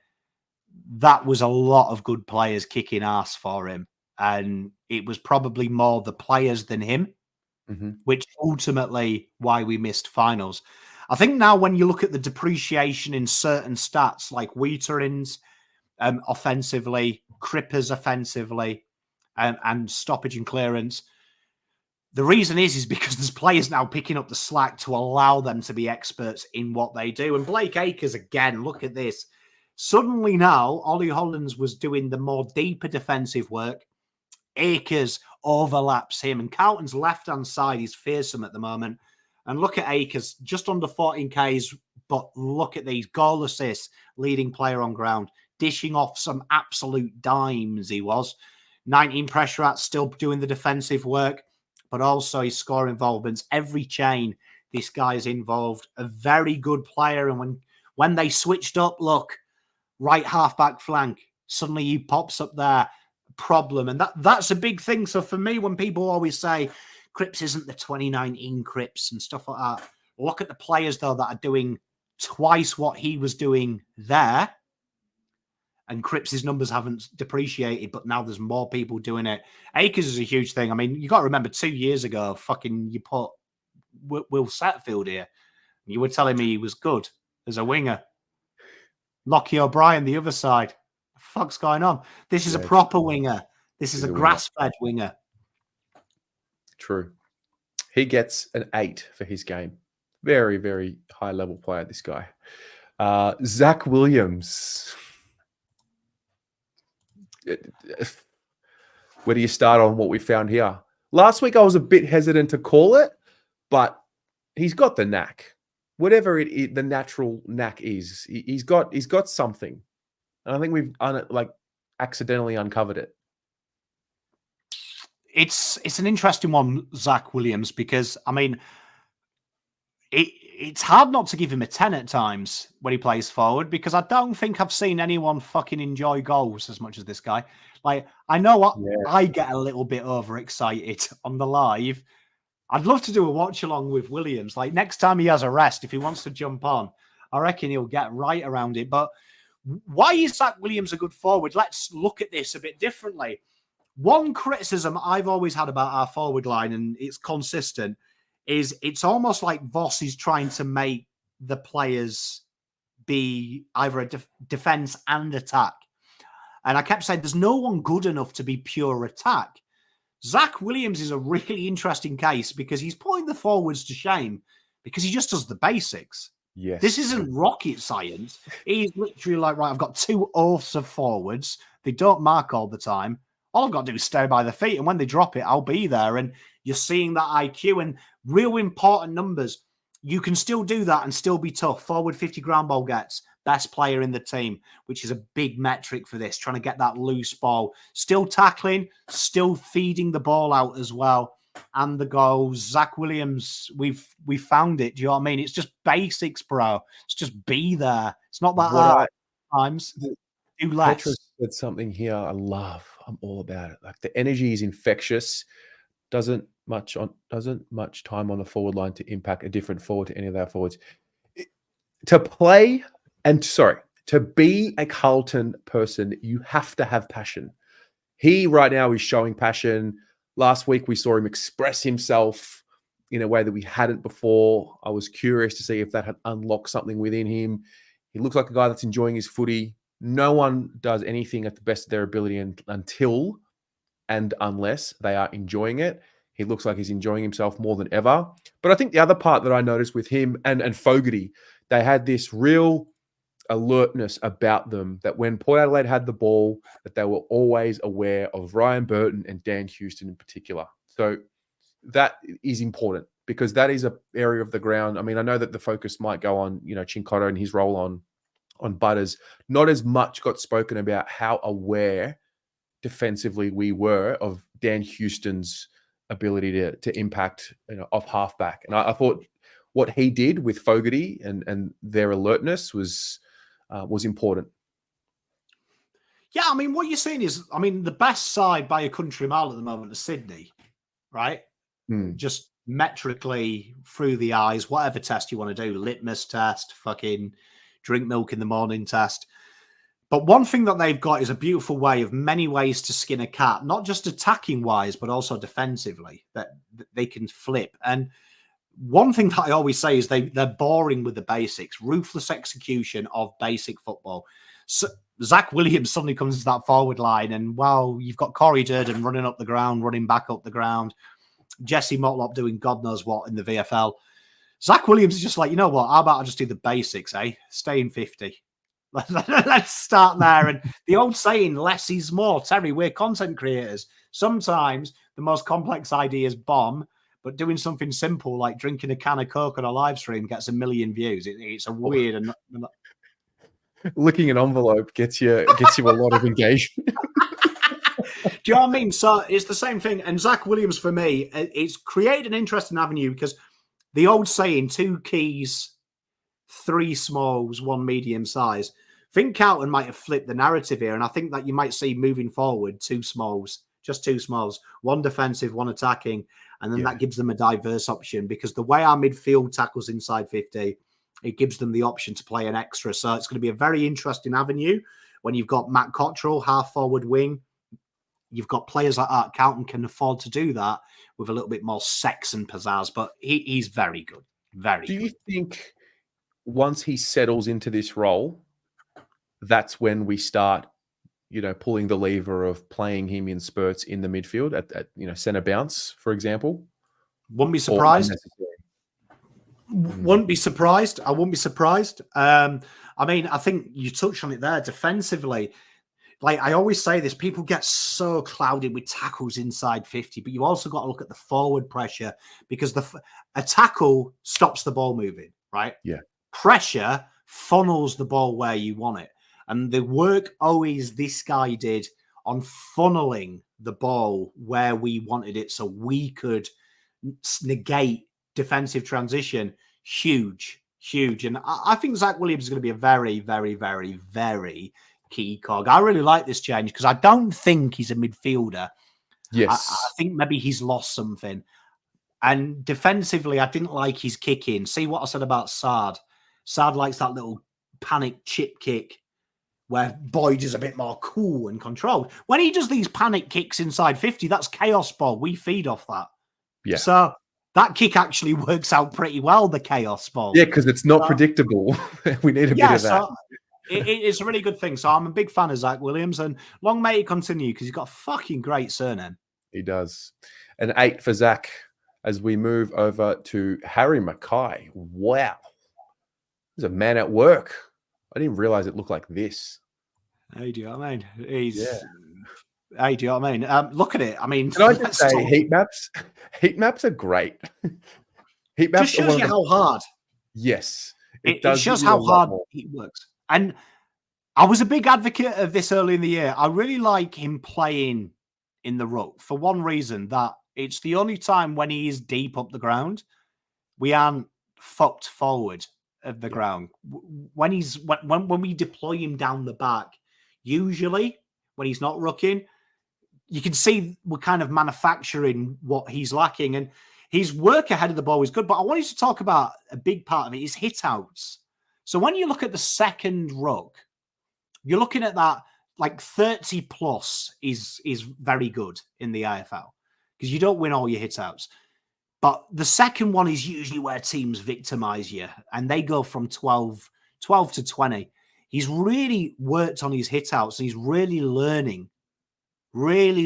that was a lot of good players kicking ass for him. And it was probably more the players than him, which ultimately why we missed finals. I think now when you look at the depreciation in certain stats like Weitering's offensively, Cripps offensively, and stoppage and clearance, the reason is because there's players now picking up the slack to allow them to be experts in what they do. And Blake Acres, again, look at this. Suddenly now, Ollie Hollands was doing the more deeper defensive work. Acres overlaps him, and Carlton's left-hand side is fearsome at the moment. And look at Acres, just under 14 Ks, but look at these goal assists, leading player on ground, dishing off some absolute dimes he was. 19 pressure at, still doing the defensive work, but also his score involvements. Every chain, this guy's involved. A very good player, and when they switched up, look, right half-back flank, suddenly he pops up there. Problem, and that's a big thing. So for me, when people always say Cripps isn't the 2019 Cripps and stuff like that, look at the players though that are doing twice what he was doing there, and Cripps's numbers haven't depreciated, but now there's more people doing it. Acres is a huge thing. I mean, you got to remember 2 years ago, you put Will Setfield here. You were telling me he was good as a winger. Lachie O'Brien the other side. Fuck's going on? This is a proper winger. This is a grass-fed winger. True. He gets an 8 for his game. Very, very high-level player, this guy. Zach Williams. Where do you start on what we found here? Last week, I was a bit hesitant to call it, but he's got the knack. Whatever the natural knack is, he's got something. And I think we've accidentally uncovered it. It's an interesting one, Zach Williams, because I mean, it's hard not to give him a 10 at times when he plays forward, because I don't think I've seen anyone fucking enjoy goals as much as this guy. Like, I know what I get a little bit overexcited on the live. I'd love to do a watch along with Williams. Like, next time he has a rest, if he wants to jump on, I reckon he'll get right around it. But why is Zach Williams a good forward? Let's look at this a bit differently. One criticism I've always had about our forward line, and it's consistent, is it's almost like Voss is trying to make the players be either a defense and attack. And I kept saying there's no one good enough to be pure attack. Zach Williams is a really interesting case because he's putting the forwards to shame because he just does the basics. Yes. This isn't rocket science. He's literally like, right, I've got 2 oaths of forwards. They don't mark all the time. All I've got to do is stay by the feet. And when they drop it, I'll be there. And you're seeing that IQ and real important numbers. You can still do that and still be tough. Forward 50 ground ball gets, best player in the team, which is a big metric for this, trying to get that loose ball. Still tackling, still feeding the ball out as well. And the goals, Zach Williams, we found it. Do you know what I mean? It's just basics, bro. It's just be there. It's not that hard times. Do less. Petra said something here I love. I'm all about it. Like, the energy is infectious. Doesn't much time on the forward line to impact a different forward to any of our forwards. To be a Carlton person, you have to have passion. He right now is showing passion. Last week, we saw him express himself in a way that we hadn't before. I was curious to see if that had unlocked something within him. He looks like a guy that's enjoying his footy. No one does anything at the best of their ability until and unless they are enjoying it. He looks like he's enjoying himself more than ever. But I think the other part that I noticed with him and Fogarty, they had this real alertness about them that when Port Adelaide had the ball, that they were always aware of Ryan Burton and Dan Houston in particular. So that is important because that is an area of the ground. I mean, I know that the focus might go on, Cincotta and his role on Butters. Not as much got spoken about how aware defensively we were of Dan Houston's ability to impact off halfback. And I thought what he did with Fogarty and their alertness was important. Yeah, I mean, what you're saying is, the best side by a country mile at the moment is Sydney. right? Hmm. Just metrically through the eyes, whatever test you want to do, litmus test, fucking drink milk in the morning test. But one thing that they've got is a beautiful way of many ways to skin a cat, not just attacking wise, but also defensively, that they can flip. And one thing that I always say is they're boring with the basics, ruthless execution of basic football. So Zach Williams suddenly comes to that forward line, and wow, you've got Corey Durden running up the ground, running back up the ground, Jesse Motlop doing God knows what in the VFL. Zach Williams is just like, you know what? How about I just do the basics, eh? Stay in 50. Let's start there. And the old saying, less is more. Terry, we're content creators. Sometimes the most complex ideas bomb, but doing something simple like drinking a can of Coke on a live stream gets 1 million views. It's a weird and Licking an envelope gets you a lot of engagement. Do you know what I mean? So it's the same thing. And Zach Williams, for me, it's created an interesting avenue because the old saying, 2 keys, 3 smalls, 1 medium size. I think Carlton might have flipped the narrative here. And I think that you might see moving forward 2 smalls, just 2 smalls, 1 defensive, 1 attacking. And then that gives them a diverse option because the way our midfield tackles inside 50, it gives them the option to play an extra. So it's going to be a very interesting avenue when you've got Matt Cottrell, half forward wing. You've got players like Art Carlton can afford to do that with a little bit more sex and pizzazz, but he's very good. Very good. Do you think once he settles into this role, that's when we start, pulling the lever of playing him in spurts in the midfield at centre bounce, for example? Wouldn't be surprised. Wouldn't be surprised. I wouldn't be surprised. I mean, I think you touched on it there defensively. Like I always say this, people get so clouded with tackles inside 50, but you also got to look at the forward pressure because a tackle stops the ball moving, right? Yeah. Pressure funnels the ball where you want it. And the work always this guy did on funneling the ball where we wanted it so we could negate defensive transition, huge. And I think Zach Williams is going to be a very, very, very, very key cog. I really like this change because I don't think he's a midfielder. Yes. I think maybe he's lost something. And defensively, I didn't like his kicking. See what I said about Saad. Saad likes that little panic chip kick where Boyd is a bit more cool and controlled. When he does these panic kicks inside 50, that's chaos ball. We feed off that. Yeah. So that kick actually works out pretty well, the chaos ball. Yeah, because it's not predictable. We need a bit of that. So it's a really good thing. So I'm a big fan of Zach Williams, and long may it continue because he's got a fucking great surname. He does. An 8 for Zach as we move over to Harry McKay. Wow. He's a man at work. I didn't realize it looked like this. Hey, do you know what I mean? Hey, do you know what I mean? Look at it. I mean, can I just say heat maps? Heat maps are great. Heat maps just shows you how hard. Yes. It shows how hard he works. And I was a big advocate of this early in the year. I really like him playing in the ruck for one reason, that it's the only time when he is deep up the ground, we aren't fucked forward of the ground. When we deploy him down the back, usually when he's not rucking, you can see we're kind of manufacturing what he's lacking. And his work ahead of the ball is good. But I wanted to talk about a big part of it is hit outs. So when you look at the second ruck, you're looking at that like 30 plus is very good in the AFL because you don't win all your hit outs. But the second one is usually where teams victimize you and they go from 12 to 20. He's really worked on his hit outs and he's really learning the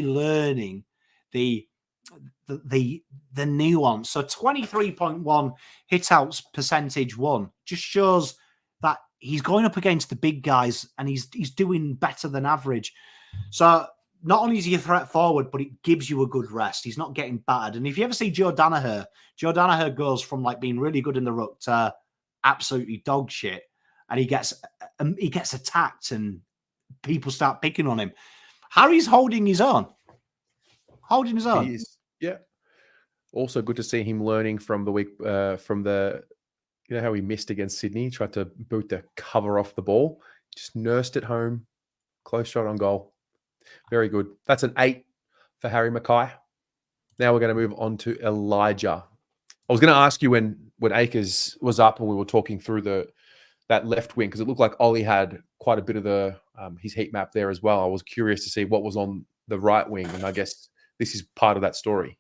nuance. So 23.1 hit outs percentage one just shows that he's going up against the big guys and he's doing better than average. So not only is he a threat forward, but it gives you a good rest. He's not getting battered. And if you ever see Joe Danaher goes from like being really good in the ruck to absolutely dog shit, and he gets attacked and people start picking on him. Harry's holding his own. He is, yeah. Also good to see him learning from the week, from the, how he missed against Sydney, tried to boot the cover off the ball, just nursed it home, close shot on goal. Very good. That's an 8 for Harry McKay. Now we're going to move on to Elijah. I was going to ask you when Akers was up and we were talking through that left wing, because it looked like Ollie had quite a bit of his heat map there as well. I was curious to see what was on the right wing, and I guess this is part of that story.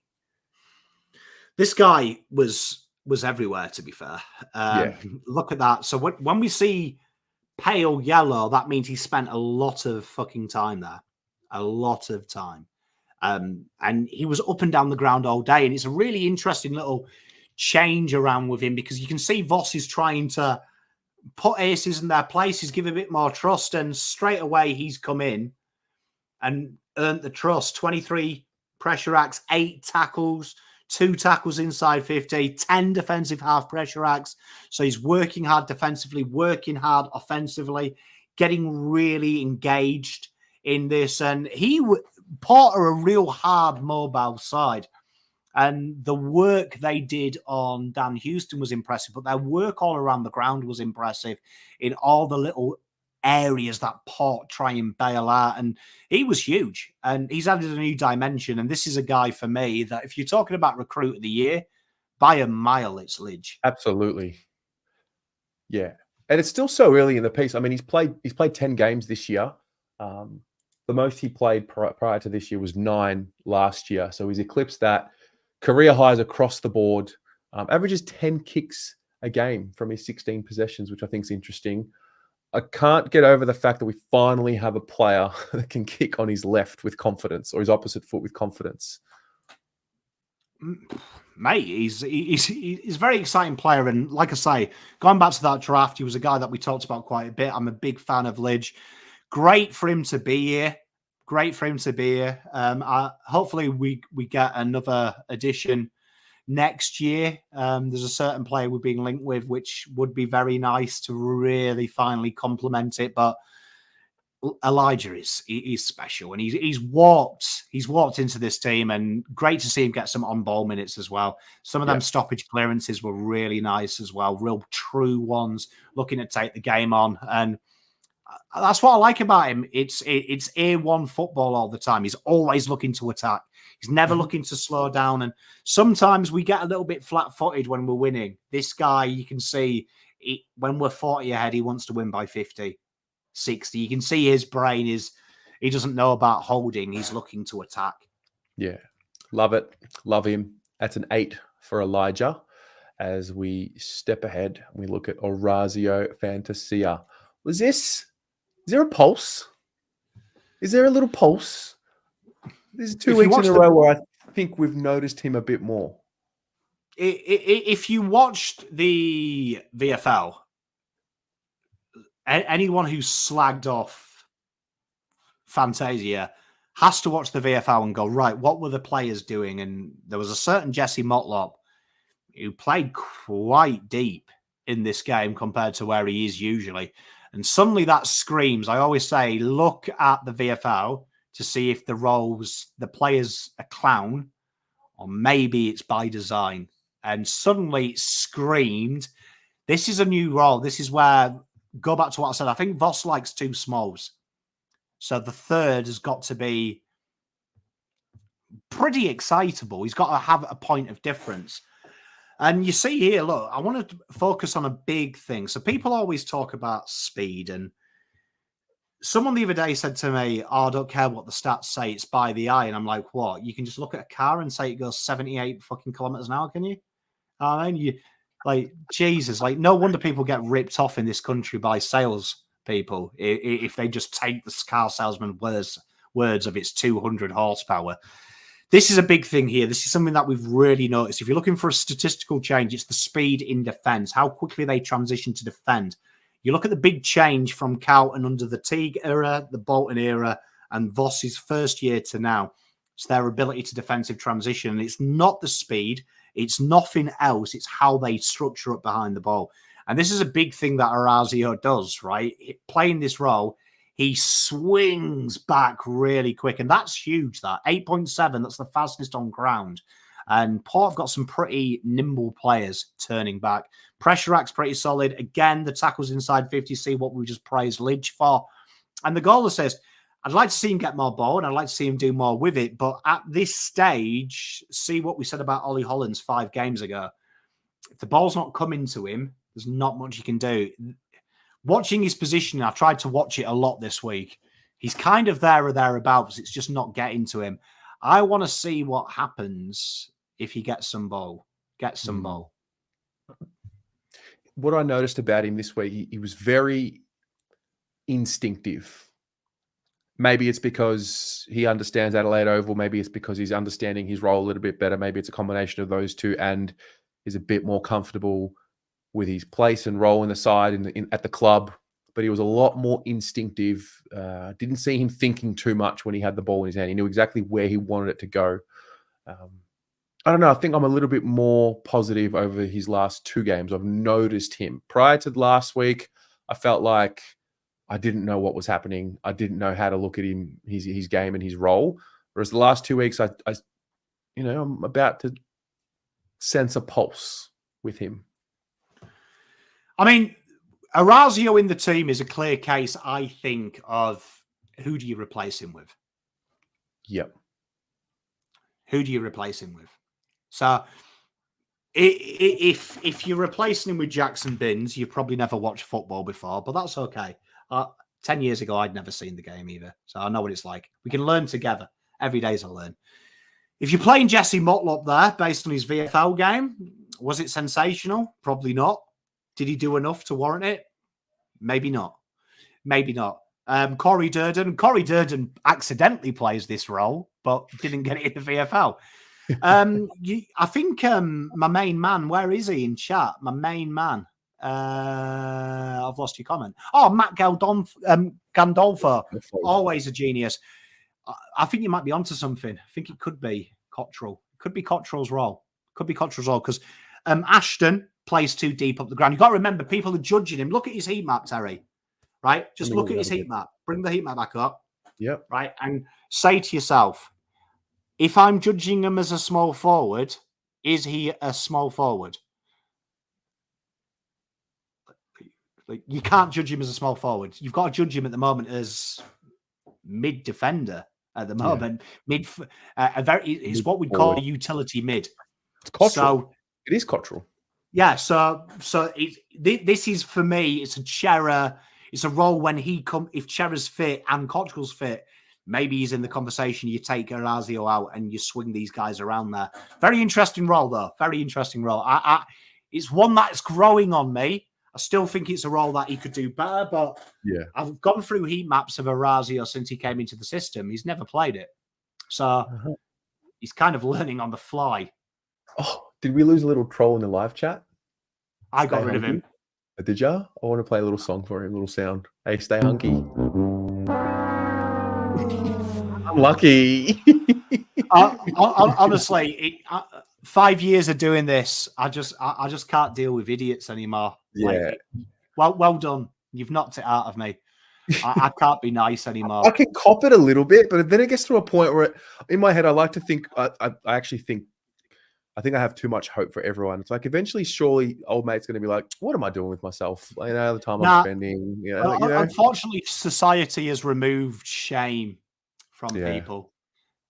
This guy was everywhere, to be fair. Yeah. Look at that. So when we see pale yellow, that means he spent a lot of fucking time there. A lot of time. And he was up and down the ground all day. And it's a really interesting little change around with him, because you can see Voss is trying to put aces in their places, give a bit more trust. And straight away, he's come in and earned the trust. 23 pressure acts, 8 tackles, 2 tackles inside 50, 10 defensive half pressure acts. So he's working hard defensively, working hard offensively, getting really engaged in this. And Port are a real hard mobile side. And the work they did on Dan Houston was impressive, but their work all around the ground was impressive in all the little areas that Port try and bail out. And he was huge, and he's added a new dimension. And this is a guy for me that if you're talking about recruit of the year, by a mile, it's Lidge. Absolutely. Yeah. And it's still so early in the piece. I mean, he's played 10 games this year. The most he played prior to this year was 9 last year. So he's eclipsed that. Career highs across the board. Averages 10 kicks a game from his 16 possessions, which I think is interesting. I can't get over the fact that we finally have a player that can kick on his left with confidence, or his opposite foot with confidence. Mate, he's a very exciting player. And like I say, going back to that draft, he was a guy that we talked about quite a bit. I'm a big fan of Lidge. Great for him to be here. Hopefully we get another addition next year. There's a certain player we're being linked with, which would be very nice to really finally complement it. But Elijah is special, and he's walked into this team, and great to see him get some on-ball minutes as well. Some of them stoppage clearances were really nice as well, real true ones, looking to take the game on. And that's what I like about him. It's A1 football all the time. He's always looking to attack. He's never looking to slow down. And sometimes we get a little bit flat-footed when we're winning. This guy, you can see when we're 40 ahead, he wants to win by 50, 60. You can see his brain he doesn't know about holding. He's looking to attack. Yeah. Love it. Love him. That's an 8 for Elijah. As we step ahead, we look at Orazio Fantasia. Is there a pulse? Is there a little pulse? There's 2 weeks in a row where I think we've noticed him a bit more. If you watched the VFL, anyone who slagged off Fantasia has to watch the VFL and go, right, what were the players doing? And there was a certain Jesse Motlop who played quite deep in this game compared to where he is usually. And suddenly that screams. I always say, look at the VFL to see if the player's a clown, or maybe it's by design. And suddenly it screamed, this is a new role. This is where, go back to what I said, I think Voss likes 2 smalls. So the third has got to be pretty excitable. He's got to have a point of difference. And you see here, look, I want to focus on a big thing. So people always talk about speed. And someone the other day said to me, I don't care what the stats say, it's by the eye. And I'm like, what? You can just look at a car and say it goes 78 fucking kilometers an hour, can you? I mean, Jesus, no wonder people get ripped off in this country by sales people if they just take the car salesman words of its 200 horsepower. This is a big thing here. This is something that we've really noticed. If you're looking for a statistical change, it's the speed in defence, how quickly they transition to defend. You look at the big change from Carlton under the Teague era, the Bolton era, and Voss's first year to now. It's their ability to defensive transition. And it's not the speed. It's nothing else. It's how they structure up behind the ball. And this is a big thing that Orazio does, right? Playing this role, he swings back really quick. And that's huge, that. 8.7, that's the fastest on ground. And Port have got some pretty nimble players turning back. Pressure act's pretty solid. Again, the tackles inside 50, see what we just praised Lidge for. And the goal assist, I'd like to see him get more ball and I'd like to see him do more with it. But at this stage, see what we said about Ollie Hollands 5 games ago. If the ball's not coming to him, there's not much he can do. Watching his position, I've tried to watch it a lot this week. He's kind of there or thereabouts. It's just not getting to him. I want to see what happens if he gets some ball. What I noticed about him this week, he was very instinctive. Maybe it's because he understands Adelaide Oval. Maybe it's because he's understanding his role a little bit better. Maybe it's a combination of those two, and is a bit more comfortable with his place and role in the side at the club. But he was a lot more instinctive. Didn't see him thinking too much when he had the ball in his hand. He knew exactly where he wanted it to go. I don't know. I think I'm a little bit more positive over his last 2 games. I've noticed him. Prior to last week, I felt like I didn't know what was happening. I didn't know how to look at him, his game and his role. Whereas the last 2 weeks, I'm about to sense a pulse with him. I mean, Orazio in the team is a clear case, I think, of who do you replace him with? Yep. Who do you replace him with? So if you're replacing him with Jackson Binns, you've probably never watched football before, but that's okay. 10 years ago, I'd never seen the game either, so I know what it's like. We can learn together. Every day's a learn. If you're playing Jesse Motlop there, based on his VFL game, was it sensational? Probably not. Did he do enough to warrant it? Maybe not. Maybe not. Corey Durden accidentally plays this role, but didn't get it in the VFL. I think my main man, where is he in chat? My main man. I've lost your comment. Oh, Matt Gandolfo. Always a genius. I think you might be onto something. I think it could be Cottrell. Could be Cottrell's role. Because Ashton plays too deep up the ground. You've got to remember, people are judging him. Look at his heat map, Terry. Right? Just look at his heat map. Bring the heat map back up. Yep. Right? And say to yourself, if I'm judging him as a small forward, is he a small forward? Like, you can't judge him as a small forward. You've got to judge him at the moment as mid defender. At the moment, it's what we'd call a utility mid. It's Cottrell. So it is Cottrell. Yeah. So this is, for me, it's a Chera. It's a role when if Chera's fit and Cottrell's fit, maybe he's in the conversation. You take Orazio out and you swing these guys around there. Very interesting role, though. Very interesting role. It's one that's growing on me. I still think it's a role that he could do better, but I've gone through heat maps of Orazio since he came into the system. He's never played it. So he's kind of learning on the fly. Oh, did we lose a little troll in the live chat? I got rid of him. Did ya? I want to play a little song for him, a little sound. Hey, stay hunky. I'm lucky. Honestly, 5 years of doing this, I just can't deal with idiots anymore. Yeah. Well done. You've knocked it out of me. I can't be nice anymore. I can cop it a little bit, but then it gets to a point where, in my head, I like to think. I actually think. I think I have too much hope for everyone. It's like eventually, surely, old mate's going to be like, "What am I doing with myself? The time I'm spending." Unfortunately, society has removed shame from people,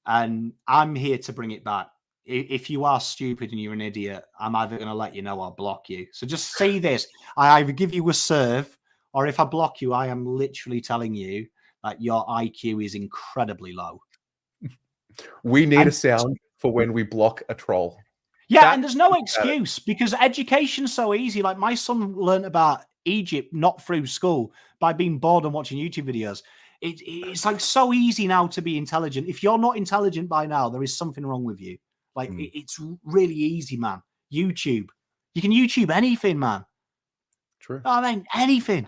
and I'm here to bring it back. If you are stupid and you're an idiot, I'm either going to let you know or block you. So just see this. I either give you a serve, or if I block you, I am literally telling you that your IQ is incredibly low. We need a sound for when we block a troll. Yeah, and there's no excuse because education's so easy. Like, my son learned about Egypt not through school, by being bored and watching YouTube videos. It's like so easy now to be intelligent. If you're not intelligent by now, there is something wrong with you. Like, it's really easy, man. YouTube. You can YouTube anything, man. True. I mean, anything.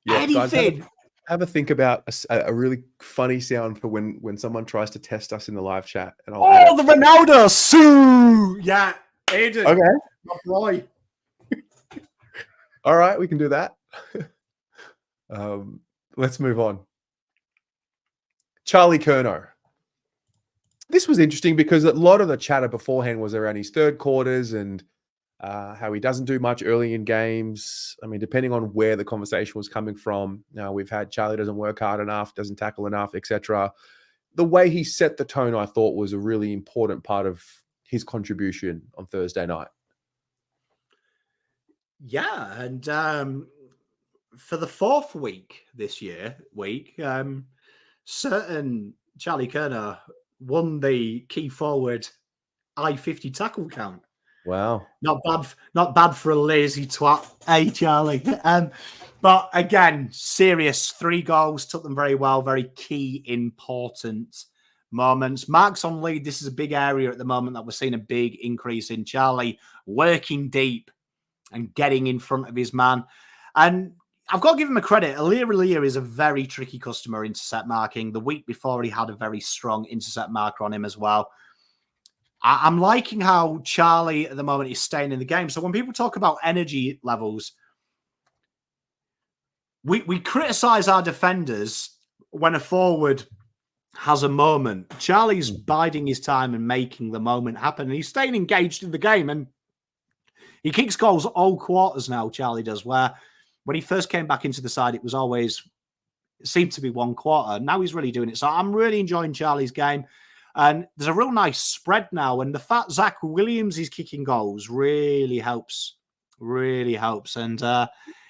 Yeah, anything. Guys, have a think about a really funny sound for when someone tries to test us in the live chat. And the Ronaldo! Sue! Yeah, Aiden. Okay. My boy. All right, we can do that. Let's move on. Charlie Curnow. This was interesting because a lot of the chatter beforehand was around his third quarters and how he doesn't do much early in games. I mean, depending on where the conversation was coming from, we've had Charlie doesn't work hard enough, doesn't tackle enough, etc. The way he set the tone, I thought, was a really important part of his contribution on Thursday night. Yeah, and for the fourth week this week, certain Charlie Curnow won the key forward I-50 tackle count. Wow. Not bad for a lazy twat. Hey, Charlie. But again, serious 3 goals, took them very well, very key, important moments. Marks on lead, this is a big area at the moment that we're seeing a big increase in. Charlie working deep and getting in front of his man. And I've got to give him a credit. Alir is a very tricky customer intercept marking. The week before, he had a very strong intercept marker on him as well. I'm liking how Charlie at the moment is staying in the game. So when people talk about energy levels, we criticize our defenders when a forward has a moment. Charlie's biding his time and making the moment happen. And he's staying engaged in the game. And he kicks goals all quarters now, Charlie does, where when he first came back into the side, it seemed to be 1 quarter. Now he's really doing it. So I'm really enjoying Charlie's game. And there's a real nice spread now. And the fact Zach Williams is kicking goals really helps. Really helps. And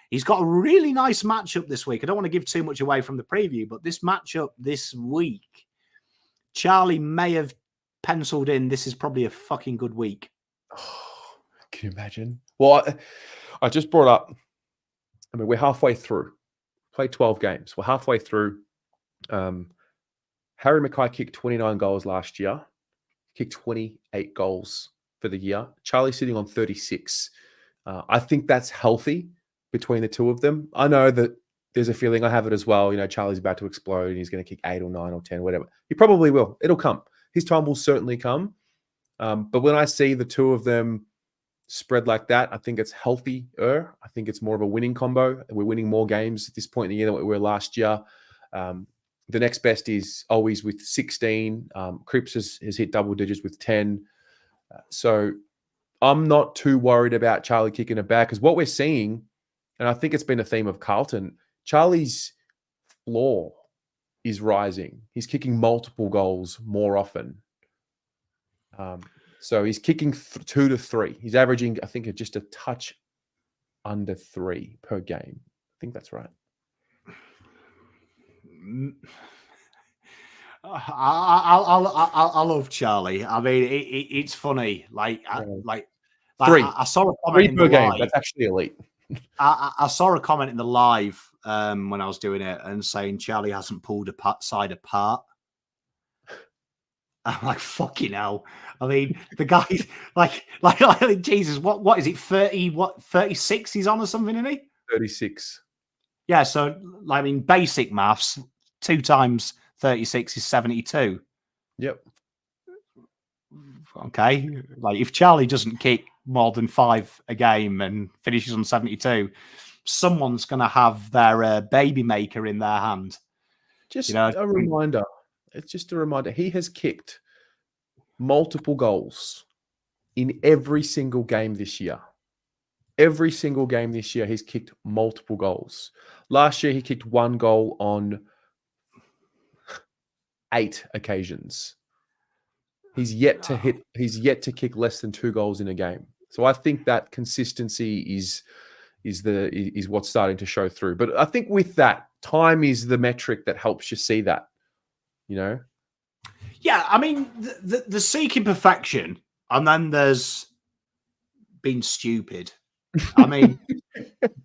he's got a really nice matchup this week. I don't want to give too much away from the preview, but this matchup this week, Charlie may have penciled in. This is probably a fucking good week. Oh, can you imagine? Well, I just brought up, I mean, we're halfway through. Played 12 games. We're halfway through. Harry McKay kicked 29 goals last year, kicked 28 goals for the year. Charlie's sitting on 36. I think that's healthy between the two of them. I know that there's a feeling, I have it as well, Charlie's about to explode and he's going to kick 8 or 9 or 10, whatever. He probably will. It'll come. His time will certainly come. But when I see the two of them spread like that, I think it's healthier. I think it's more of a winning combo. We're winning more games at this point in the year than we were last year. The next best is Owies with 16. Cripps has hit double digits with 10. So I'm not too worried about Charlie kicking it back, because what we're seeing, and I think it's been a theme of Carlton, Charlie's floor is rising. He's kicking multiple goals more often. So he's kicking 2 to 3. He's averaging, I think, just a touch under 3 per game. I think that's right. I love Charlie. I mean, it's funny. Like 3. I saw a comment 3 in per the game. live. That's actually elite. I saw a comment in the live when I was doing it and saying Charlie hasn't pulled a side apart. I'm like, fucking hell. I mean, the guy's like Jesus, what is it, 30, 36 he's on or something, isn't he? 36. Yeah, so, I mean, basic maths, 2 times 36 is 72. Yep. Okay. Like, if Charlie doesn't kick more than 5 a game and finishes on 72, someone's going to have their baby maker in their hand. Just a reminder. It's just a reminder. He has kicked multiple goals in every single game this year. Every single game this year, he's kicked multiple goals. Last year, he kicked 1 goal on 8 occasions. He's yet to kick less than 2 goals in a game. So I think that consistency is what's starting to show through. But I think with that, time is the metric that helps you see that. Yeah, I mean, the seeking perfection, and then there's being stupid. I mean, do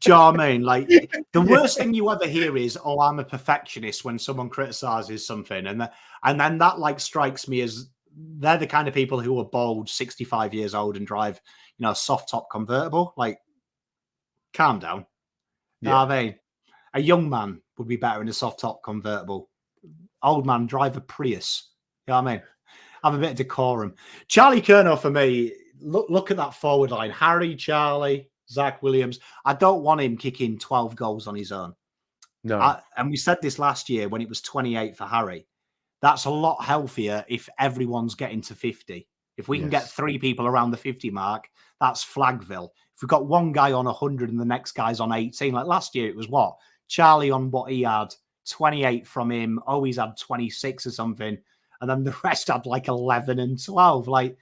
you know what I mean? Like, the worst thing you ever hear is, "Oh, I'm a perfectionist," when someone criticizes something, and then that like strikes me as they're the kind of people who are bald, 65 years old, and drive, a soft top convertible. Like, calm down. Yeah. You know what I mean? A young man would be better in a soft top convertible. Old man, drive a Prius. You know what I mean? Have a bit of decorum. Charlie Curnow, for me, look at that forward line. Harry, Charlie, Zach Williams. I don't want him kicking 12 goals on his own. No. And we said this last year when it was 28 for Harry. That's a lot healthier if everyone's getting to 50. If we can get 3 people around the 50 mark, that's Flagville. If we've got one guy on 100 and the next guy's on 18, like last year, it was what? Charlie on what he had, 28 from him. Owies had 26 or something. And then the rest had like 11 and 12. Like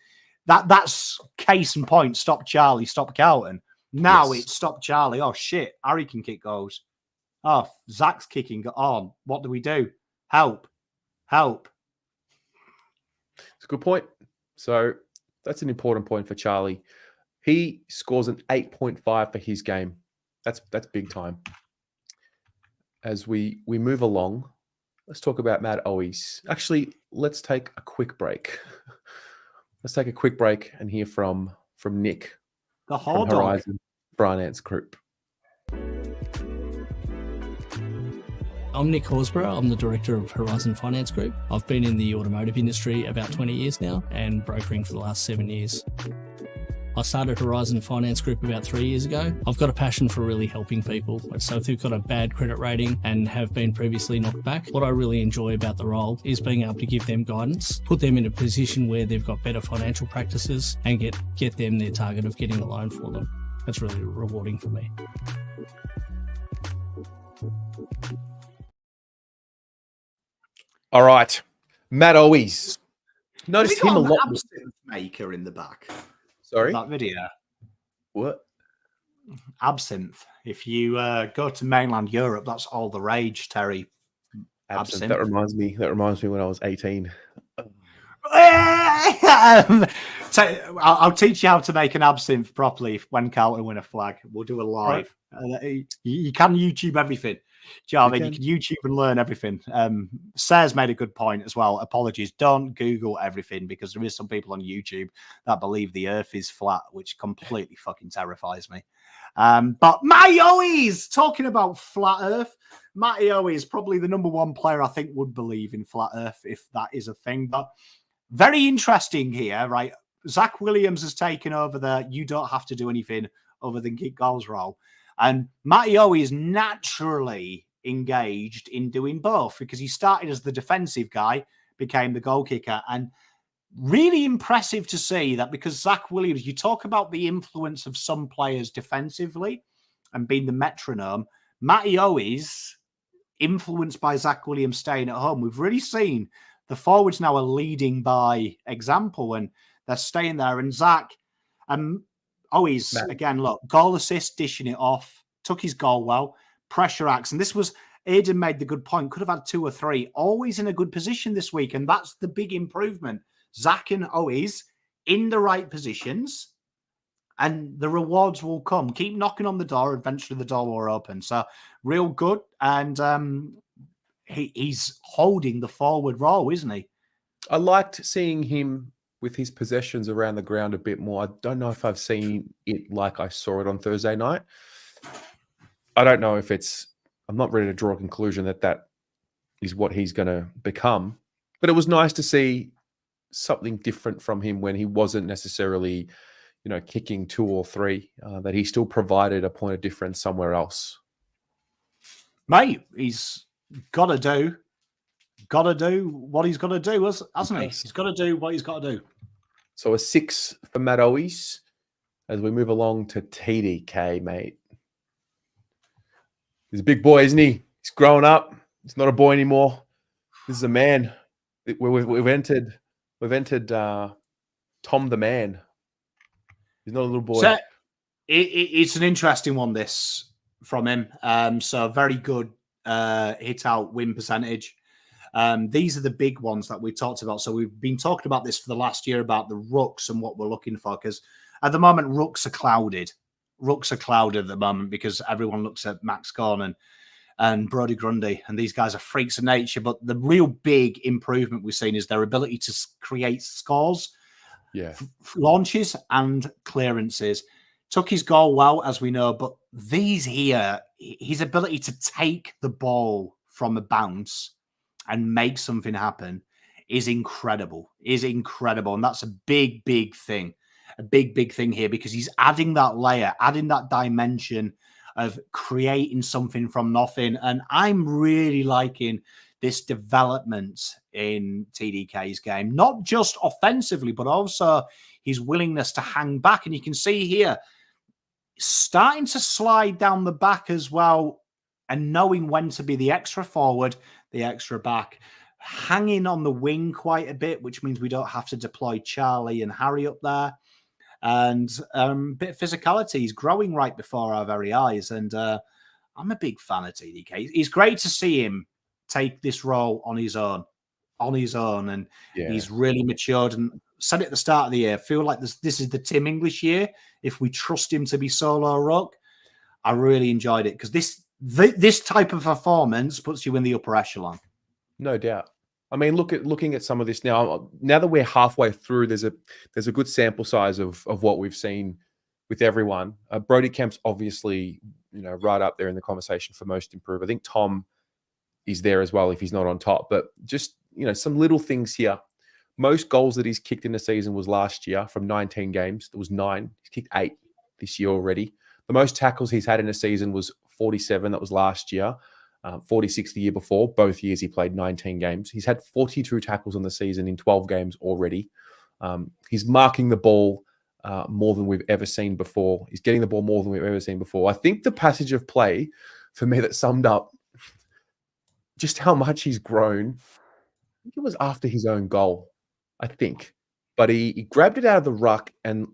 that's case in point. Stop Charlie, stop Carlton. Now it's stop Charlie. Oh, shit. Harry can kick goals. Oh, Zach's kicking on. What do we do? Help. It's a good point. So that's an important point for Charlie. He scores an 8.5 for his game. That's big time. As we move along, let's talk about Matt Owies. Actually, let's take a quick break. Let's take a quick break and hear from Nick, the from Horizon Finance Group. I'm Nick Horsburgh. I'm the director of Horizon Finance Group. I've been in the automotive industry about 20 years now and brokering for the last 7 years. I started Horizon Finance Group about 3 years ago. I've got a passion for really helping people. So if they've got a bad credit rating and have been previously knocked back, what I really enjoy about the role is being able to give them guidance, put them in a position where they've got better financial practices and get them their target of getting a loan for them. That's really rewarding for me. All right, Matt Owies. Noticed him a lot. Absinthe maker in the back. Sorry, that video. What? Absinthe. If you go to mainland Europe, that's all the rage, Terry. Absinthe. That reminds me when I was 18. I'll teach you how to make an absinthe properly when Carlton win a flag. We'll do a live. Right. You can YouTube everything. Do you know what I mean? You can YouTube and learn everything. Saad's made a good point as well. Apologies. Don't Google everything because there is some people on YouTube that believe the earth is flat, which completely fucking terrifies me. But Matty Owies, talking about flat earth, Matty Owies, probably the number one player I think would believe in flat earth if that is a thing. But very interesting here, right? Zach Williams has taken over the you don't have to do anything other than kick goals role. And Matty Owies is naturally engaged in doing both because he started as the defensive guy, became the goal kicker. And really impressive to see that because Zach Williams, you talk about the influence of some players defensively and being the metronome. Matty Owies, influenced by Zach Williams staying at home, we've really seen the forwards now are leading by example and they're staying there. And Zach, Owies, again, look, goal assist, dishing it off, took his goal well, pressure acts. And this was, Aiden made the good point, could have had 2 or 3, always in a good position this week. And that's the big improvement. Zach and Owies in the right positions and the rewards will come. Keep knocking on the door. Eventually the door will open. So real good. And he's holding the forward role, isn't he? I liked seeing him with his possessions around the ground a bit more. I don't know if I've seen it like I saw it on Thursday night. I don't know if I'm not ready to draw a conclusion that is what he's going to become. But it was nice to see something different from him when he wasn't necessarily, kicking 2 or 3, that he still provided a point of difference somewhere else. Mate, he's got to do what he's got to do, hasn't he? He's got to do what he's got to do. So a 6 for Matt Owies as we move along to TDK, mate. He's a big boy, isn't he? He's growing up. He's not a boy anymore. This is a man. We've entered Tom the Man. He's not a little boy. So it's an interesting one, this, from him. So very good hit out win percentage. These are the big ones that we talked about. So we've been talking about this for the last year about the rucks and what we're looking for. Because at the moment, rucks are clouded. Rucks are clouded at the moment because everyone looks at Max Koning and Brody Grundy, and these guys are freaks of nature. But the real big improvement we've seen is their ability to create scores, launches and clearances. Took his goal well, as we know, but these here, his ability to take the ball from a bounce and make something happen is incredible. And that's a big, big thing. A big, big thing here because he's adding that layer, adding that dimension of creating something from nothing. And I'm really liking this development in TDK's game, not just offensively, but also his willingness to hang back. And you can see here, starting to slide down the back as well, and knowing when to be the extra forward, the extra back, hanging on the wing quite a bit, which means we don't have to deploy Charlie and Harry up there. And a bit of physicality. He's growing right before our very eyes. And I'm a big fan of TDK. It's great to see him take this role on his own. And he's really matured. And said at the start of the year, feel like this is the Tim English year. If we trust him to be solo ruck, I really enjoyed it because this type of performance puts you in the upper echelon. No doubt. I mean, looking at some of this now. Now that we're halfway through, there's a good sample size of what we've seen with everyone. Brody Kemp's obviously, right up there in the conversation for most improved. I think Tom is there as well if he's not on top. But just some little things here. Most goals that he's kicked in the season was last year from 19 games. There was 9. He's kicked 8 this year already. The most tackles he's had in a season was 47. That was last year. 46 the year before. Both years he played 19 games. He's had 42 tackles on the season in 12 games already. He's marking the ball more than we've ever seen before. He's getting the ball more than we've ever seen before. I think the passage of play for me that summed up just how much he's grown, I think it was after his own goal, I think. But he grabbed it out of the ruck and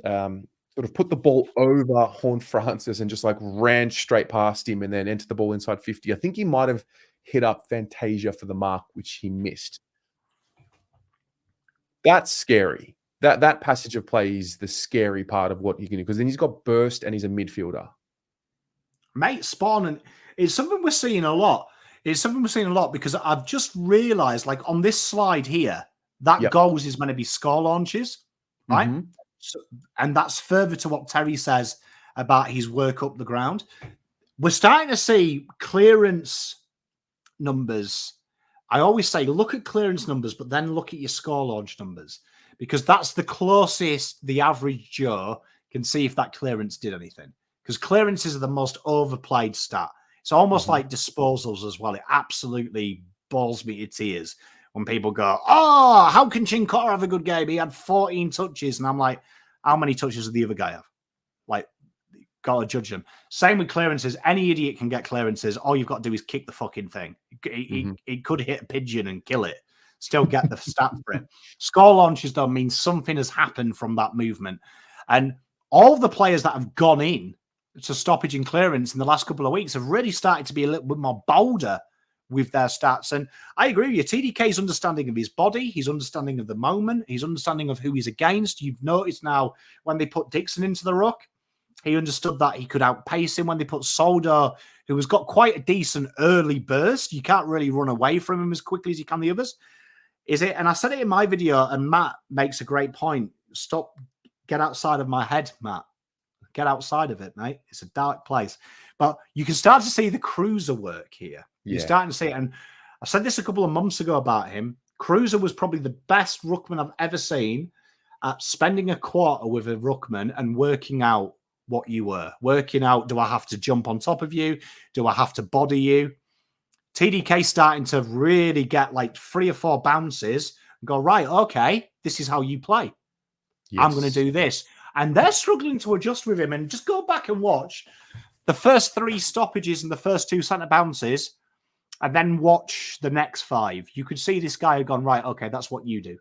sort of put the ball over Horne-Francis and just ran straight past him and then entered the ball inside 50. I think he might have hit up Fantasia for the mark, which he missed. That's scary. That passage of play is the scary part of what you can do, because then he's got burst and he's a midfielder. Mate, spawn, and it's something we're seeing a lot. Because I've just realised, on this slide here, that goals is meant to be score launches, right? Mm-hmm. So, and that's further to what Terry says about his work up the ground. We're starting to see clearance numbers. I always say, look at clearance numbers, but then look at your score launch numbers, because that's the closest the average Joe can see if that clearance did anything. Because clearances are the most overplayed stat. It's almost like disposals as well. It absolutely balls me to tears when people go, oh, how can Cincotta have a good game? He had 14 touches. And I'm like, how many touches did the other guy have? Got to judge them. Same with clearances. Any idiot can get clearances. All you've got to do is kick the fucking thing. He could hit a pigeon and kill it. Still get the stat for it. Score launches, though, mean something has happened from that movement. And all the players that have gone in to stoppage and clearance in the last couple of weeks have really started to be a little bit more bolder with their stats. And I agree with you. TDK's understanding of his body, his understanding of the moment, his understanding of who he's against. You've noticed now when they put Dixon into the ruck, he understood that he could outpace him. When they put Soldo, who has got quite a decent early burst, you can't really run away from him as quickly as you can the others. Is it? And I said it in my video, and Matt makes a great point. Get outside of my head, Matt. Get outside of it, mate. It's a dark place. But you can start to see the Cruiser work here. You're starting to see it. And I said this a couple of months ago about him. Cruiser was probably the best ruckman I've ever seen at spending a quarter with a ruckman and working out what you were. Working out, do I have to jump on top of you? Do I have to body you? TDK starting to really get 3 or 4 bounces and go, right, okay, this is how you play. Yes. I'm going to do this. And they're struggling to adjust with him. And just go back and watch the first 3 stoppages and the first 2 centre bounces, and then watch the next 5. You could see this guy had gone, right, okay, that's what you do.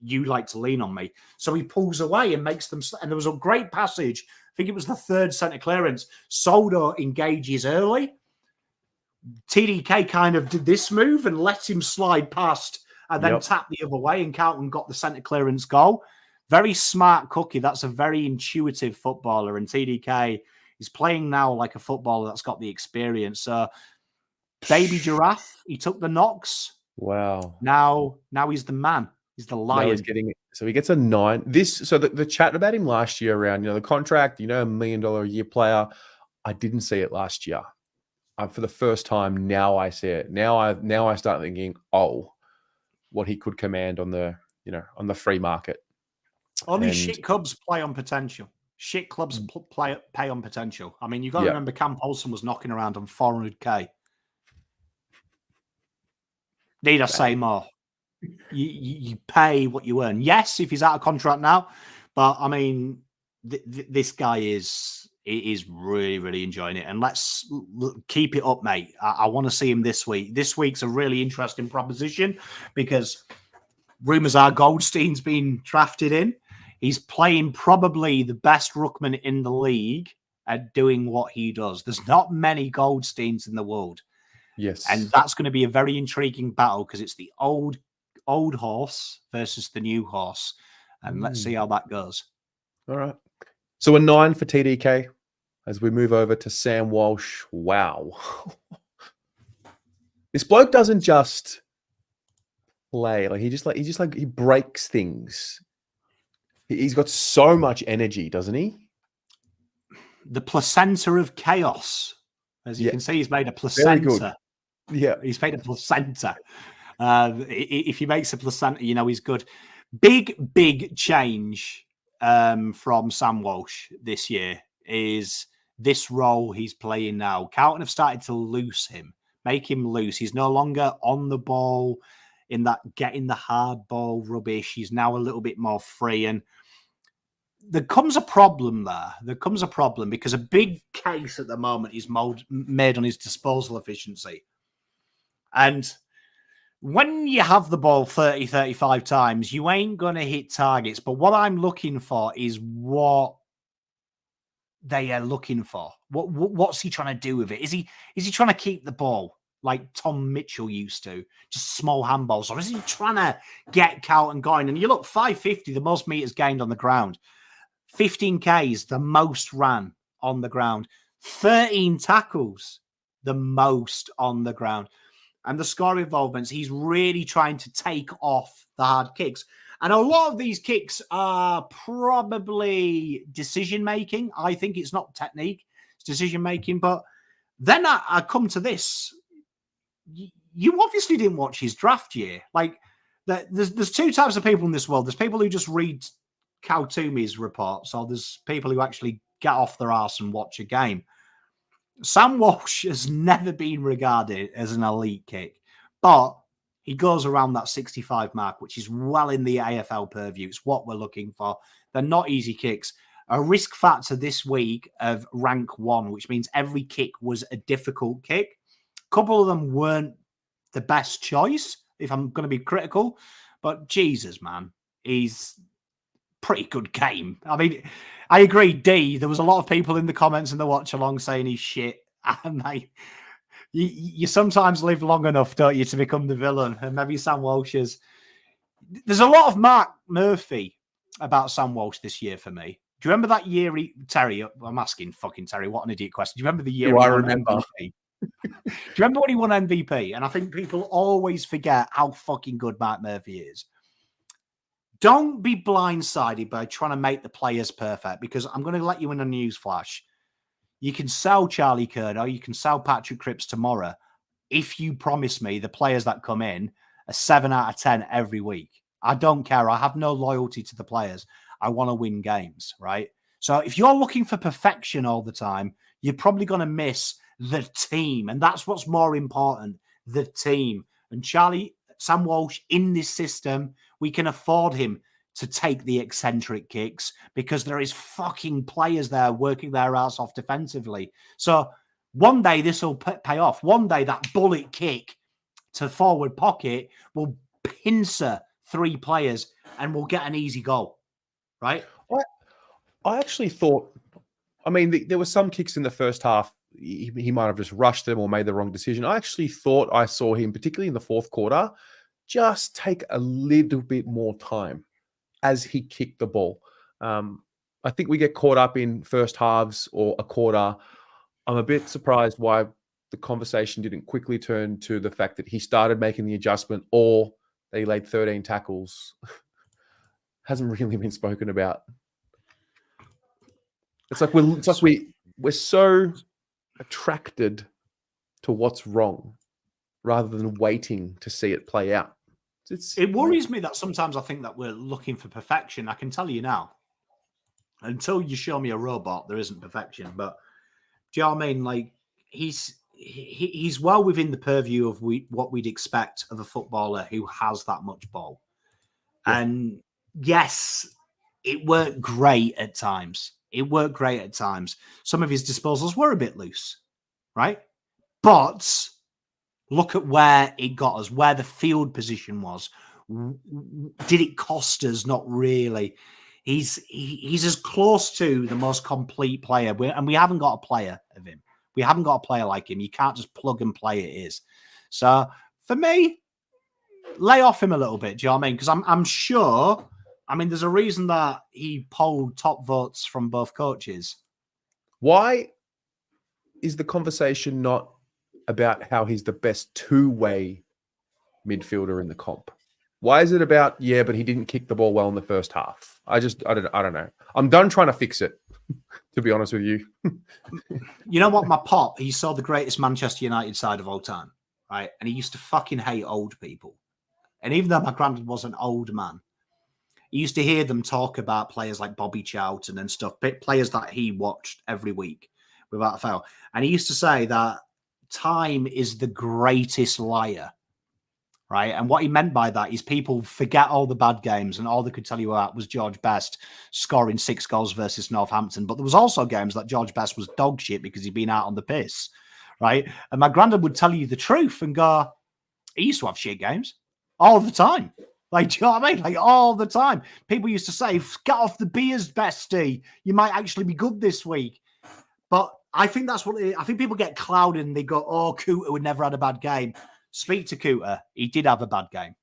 You like to lean on me. So he pulls away and makes them. And there was a great passage. I think it was the 3rd centre clearance. Soldo engages early. TDK kind of did this move and let him slide past and then tap the other way, and Carlton got the centre clearance goal. Very smart cookie. That's a very intuitive footballer, and TDK is playing now like a footballer that's got the experience. So, baby giraffe, he took the knocks. Wow. Now he's the man. He's the lion. Now he's getting it. So he gets a 9. The chat about him last year around, the contract, $1 million a year player. I didn't see it last year. For the first time, now I see it. Now I start thinking, what he could command on the free market. Only shit clubs play on potential. Shit clubs pay on potential. I mean, you've got to remember Camp Olsen was knocking around on 400K. Need I say more? You pay what you earn. Yes, if he's out of contract now, but I mean, this guy is really, really enjoying it. And let's keep it up, mate. I want to see him this week. This week's a really interesting proposition because rumours are Goldstein's been drafted in. He's playing probably the best ruckman in the league at doing what he does. There's not many Goldsteins in the world. Yes. And that's going to be a very intriguing battle because it's the old horse versus the new horse. And let's see how that goes. All right. So a 9 for TDK as we move over to Sam Walsh. Wow. This bloke doesn't just play. He breaks things. He's got so much energy, doesn't he? The placenta of chaos. As you can see, he's made a placenta. Very good. Yeah. He's made a placenta. If he makes a placenta, you know he's good. Big change from Sam Walsh this year is this role he's playing now. Carlton have started to loose him, make him loose. He's no longer on the ball in that getting the hard ball rubbish. He's now a little bit more free. And there comes a problem there. There comes a problem because a big case at the moment is made on his disposal efficiency. And when you have the ball 30, 35 times, you ain't going to hit targets. But what I'm looking for is what they are looking for. What's he trying to do with it? Is he trying to keep the ball like Tom Mitchell used to, just small handballs? Or is he trying to get Carlton going? And you look, 550, the most meters gained on the ground. 15 Ks, the most ran on the ground. 13 tackles, the most on the ground. And the score involvements, he's really trying to take off the hard kicks. And a lot of these kicks are probably decision-making. I think it's not technique, it's decision-making. But then I come to this. You obviously didn't watch his draft year. Like, there's two types of people in this world. There's people who just read Kautumi's reports, or there's people who actually get off their arse and watch a game. Sam Walsh has never been regarded as an elite kick, but he goes around that 65 mark, which is well in the AFL purview. It's what we're looking for. They're not easy kicks. A risk factor this week of rank 1, which means every kick was a difficult kick. A couple of them weren't the best choice, if I'm going to be critical, but Jesus, man, he's pretty good game. I mean, I agree, D. There was a lot of people in the comments and the watch along saying he's shit. And you sometimes live long enough, don't you, to become the villain? And maybe Sam Walsh is. There's a lot of Mark Murphy about Sam Walsh this year for me. Do you remember that year, Terry? I'm asking fucking Terry, what an idiot question. Do you remember the year? I remember. MVP? Do you remember when he won MVP? And I think people always forget how fucking good Mark Murphy is. Don't be blindsided by trying to make the players perfect, because I'm going to let you in a news flash. You can sell Charlie Curnow, you can sell Patrick Cripps tomorrow if you promise me the players that come in are 7 out of 10 every week. I don't care. I have no loyalty to the players. I want to win games, right? So if you're looking for perfection all the time, you're probably going to miss the team. And that's what's more important, the team. And Sam Walsh, in this system, we can afford him to take the eccentric kicks because there is fucking players there working their ass off defensively. So one day this will pay off. One day that bullet kick to forward pocket will pincer 3 players and we'll get an easy goal, right? I actually thought, I mean, there were some kicks in the first half. He might have just rushed them or made the wrong decision. I actually thought I saw him, particularly in the fourth quarter, just take a little bit more time as he kicked the ball. I think we get caught up in first halves or a quarter. I'm a bit surprised why the conversation didn't quickly turn to the fact that he started making the adjustment or they laid 13 tackles. Hasn't really been spoken about. It's like we're so attracted to what's wrong rather than waiting to see it play out. It worries me that sometimes I think that we're looking for perfection. I can tell you now, until you show me a robot, there isn't perfection. But do you know what I mean? Like, he's he's well within the purview of what we'd expect of a footballer who has that much ball. Yeah. And yes, it worked great at times. Some of his disposals were a bit loose, right? But look at where it got us, where the field position was. Did it cost us? Not really. He's as close to the most complete player, and we haven't got a player of him. We haven't got a player like him. You can't just plug and play it is. So for me, lay off him a little bit. Do you know what I mean? Because I'm sure. I mean, there's a reason that he polled top votes from both coaches. Why is the conversation not about how he's the best two-way midfielder in the comp? Why is it about, yeah, but he didn't kick the ball well in the first half? I don't know. I'm done trying to fix it, to be honest with you. You know what? My pop, he saw the greatest Manchester United side of all time, right? And he used to fucking hate old people. And even though my granddad was an old man, he used to hear them talk about players like Bobby Charlton and stuff, players that he watched every week without fail. And he used to say that time is the greatest liar, right? And what he meant by that is people forget all the bad games, and all they could tell you about was George Best scoring 6 goals versus Northampton. But there was also games that George Best was dog shit because he'd been out on the piss, right? And my granddad would tell you the truth and go, he used to have shit games all the time. Like, do you know what I mean? Like, all the time. People used to say, get off the beers, bestie. You might actually be good this week. But I think that's what I think people get clouded and they go, oh, Cooter would never had a bad game. Speak to Cooter. He did have a bad game.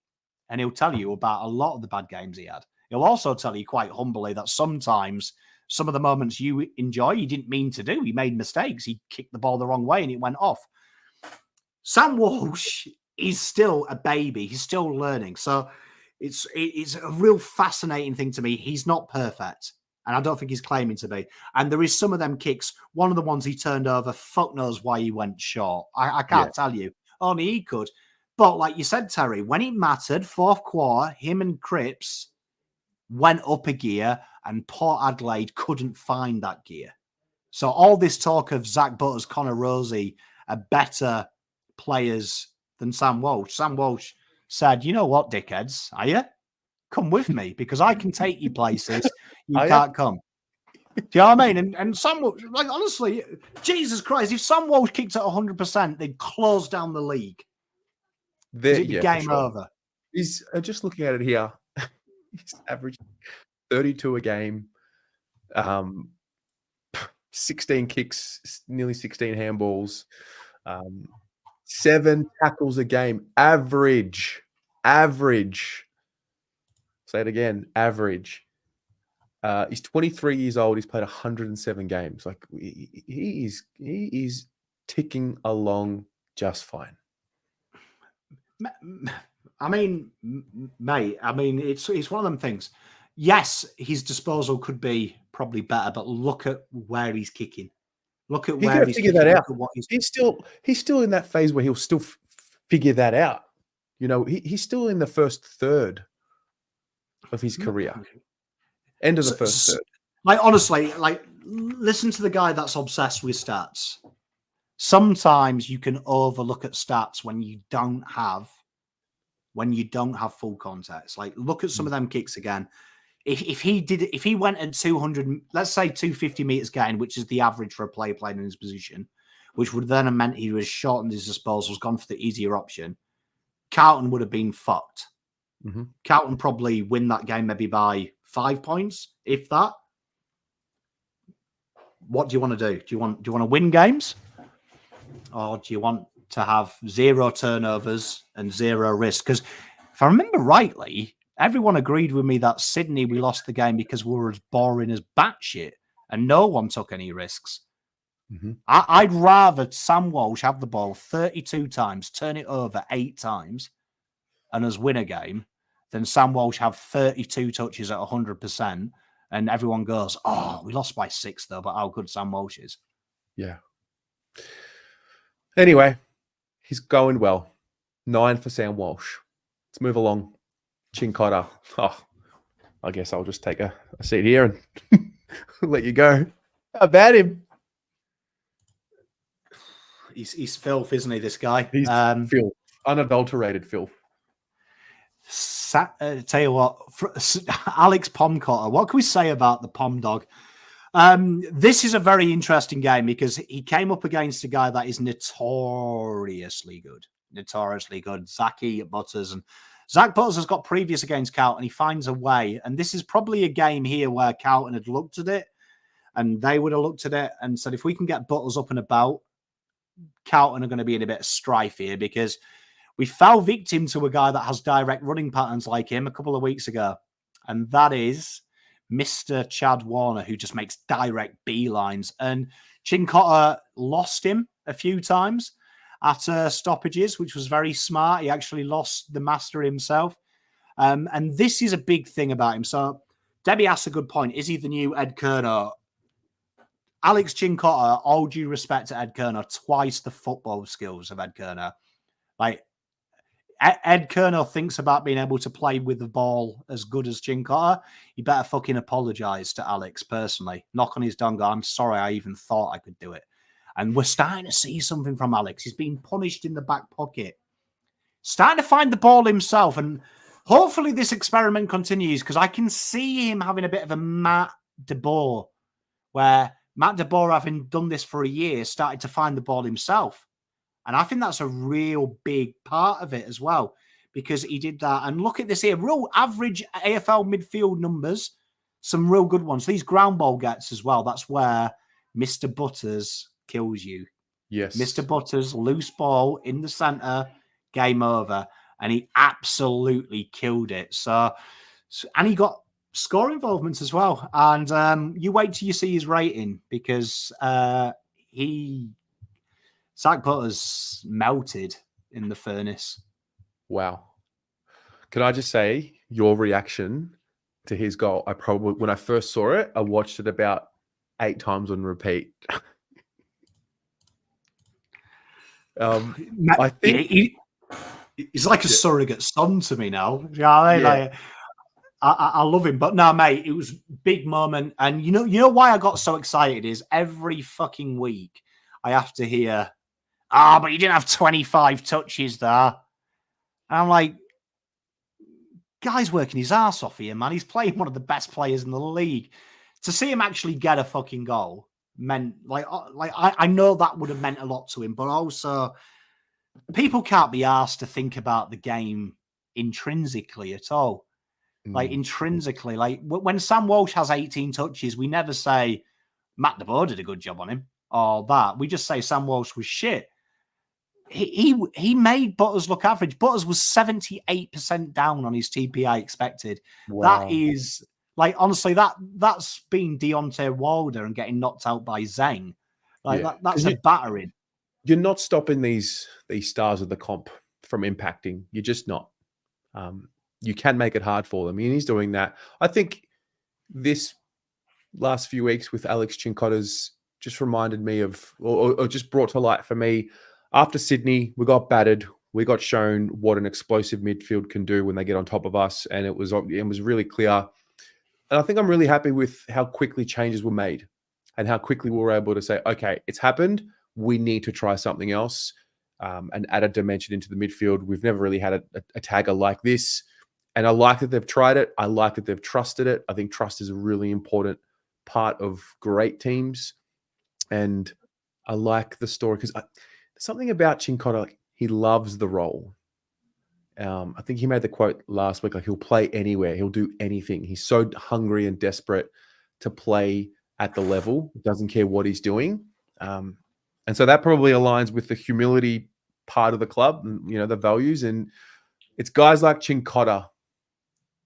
And he'll tell you about a lot of the bad games he had. He'll also tell you quite humbly that sometimes some of the moments you enjoy, he didn't mean to do. He made mistakes. He kicked the ball the wrong way and it went off. Sam Walsh is still a baby. He's still learning. So it's a real fascinating thing to me. He's not perfect. And I don't think he's claiming to be. And there is some of them kicks. One of the ones he turned over, fuck knows why he went short. I can't tell you. Only he could. But like you said, Terry, when it mattered, fourth quarter, him and Cripps went up a gear and Port Adelaide couldn't find that gear. So all this talk of Zach Butters, Connor Rosie are better players than Sam Walsh. Sam Walsh said, you know what, dickheads, are you? Come with me because I can take you places you can't come. Do you know what I mean? And Sam Walsh, like, honestly, Jesus Christ, if Sam Walsh kicked at 100%, they'd close down the league. It'd be game over. He's just looking at it here. He's averaging 32 a game, 16 kicks, nearly 16 handballs, 7 tackles a game. Average. Say it again. Average. He's 23 years old. He's played 107 games. Like he is ticking along just fine. I mean, mate. I mean, it's one of them things. Yes, his disposal could be probably better, but look at where he's kicking. Look at where he's figure kicking. that out. He's still in that phase where he'll still figure that out. You know, he's still in the first third of his career. End of the first third. Like, honestly, like, listen to the guy that's obsessed with stats. Sometimes you can overlook at stats when you don't have full context. Like, look at some of them kicks again. If he went at 200, let's say 250 meters gain, which is the average for a player playing in his position, which would then have meant he was shortened his disposals, gone for the easier option, Carlton would have been fucked. Mm-hmm. Carlton probably win that game maybe by 5 points, if that. What do you want to do? Do you want to win games? Or do you want to have 0 turnovers and 0 risk? Because if I remember rightly, everyone agreed with me that Sydney, we lost the game because we were as boring as batshit and no one took any risks. Mm-hmm. I'd rather Sam Walsh have the ball 32 times, turn it over 8 times, and us win a game than Sam Walsh have 32 touches at 100%, and everyone goes, oh, we lost by 6, though, but how good Sam Walsh is. Yeah. Anyway, he's going well. 9 for Sam Walsh. Let's move along. Cincotta. Oh, I guess I'll just take a seat here and let you go. How about him? he's filth, isn't he? This guy. He's filth, unadulterated filth. Tell you what, Alex Pomcotter. What can we say about the Pom Dog? This is a very interesting game because he came up against a guy that is notoriously good. Zachy Butters. And Zach Butters has got previous against Carlton. He finds a way. And this is probably a game here where Carlton had looked at it and they would have looked at it and said, if we can get Butters up and about, Carlton are going to be in a bit of strife here because we fell victim to a guy that has direct running patterns like him a couple of weeks ago. And that is Mr. Chad Warner, who just makes direct beelines. And Cincotta lost him a few times at stoppages, which was very smart. He actually lost the master himself. And this is a big thing about him. So Debbie asked a good point. Is he the new Ed Curnow? Alex Cincotta, all due respect to Ed Curnow, twice the football skills of Ed Curnow. Like, Ed Curnow thinks about being able to play with the ball as good as Cincotta. He better fucking apologise to Alex personally. Knock on his donga. I'm sorry I even thought I could do it. And we're starting to see something from Alex. He's being punished in the back pocket. Starting to find the ball himself. And hopefully this experiment continues because I can see him having a bit of a Matt de Boer, where Matt de Boer, having done this for a year, started to find the ball himself. And I think that's a real big part of it as well, because he did that. And look at this here, real average AFL midfield numbers, some real good ones. These ground ball gets as well. That's where Mr. Butters kills you. Yes. Mr. Butters, loose ball in the centre, game over. And he absolutely killed it. So and he got score involvements as well. And you wait till you see his rating because Zach Butters melted in the furnace. Wow. Can I just say your reaction to his goal? When I first saw it, I watched it about 8 times on repeat. I think he's like a surrogate son to me now. You know what I mean? Like, I love him. But no, mate, it was a big moment. And you know why I got so excited is every fucking week I have to hear, but you didn't have 25 touches there. And I'm like, guy's working his ass off here, man. He's playing one of the best players in the league. To see him actually get a fucking goal meant, I know that would have meant a lot to him, but also people can't be asked to think about the game intrinsically at all. Like, intrinsically, like when Sam Walsh has 18 touches, we never say Matt de Boer did a good job on him or that. We just say Sam Walsh was shit. He made Butters look average. Butters was 78% down on his TPI expected. Wow. That is, like, honestly, that's being Deontay Wilder and getting knocked out by Zhang. Like, that's a battering. You're not stopping these stars of the comp from impacting. You're just not. You can make it hard for them. And he's doing that. I think this last few weeks with Alex Cincotta's just reminded me of, or just brought to light for me, after Sydney, we got battered. We got shown what an explosive midfield can do when they get on top of us. And it was really clear. And I think I'm really happy with how quickly changes were made and how quickly we were able to say, okay, it's happened. We need to try something else and add a dimension into the midfield. We've never really had a tagger like this. And I like that they've tried it. I like that they've trusted it. I think trust is a really important part of great teams. And I like the story because something about Cincotta, like, he loves the role. I think he made the quote last week, like, he'll play anywhere. He'll do anything. He's so hungry and desperate to play at the level. He doesn't care what he's doing. And so that probably aligns with the humility part of the club and, the values. And it's guys like Cincotta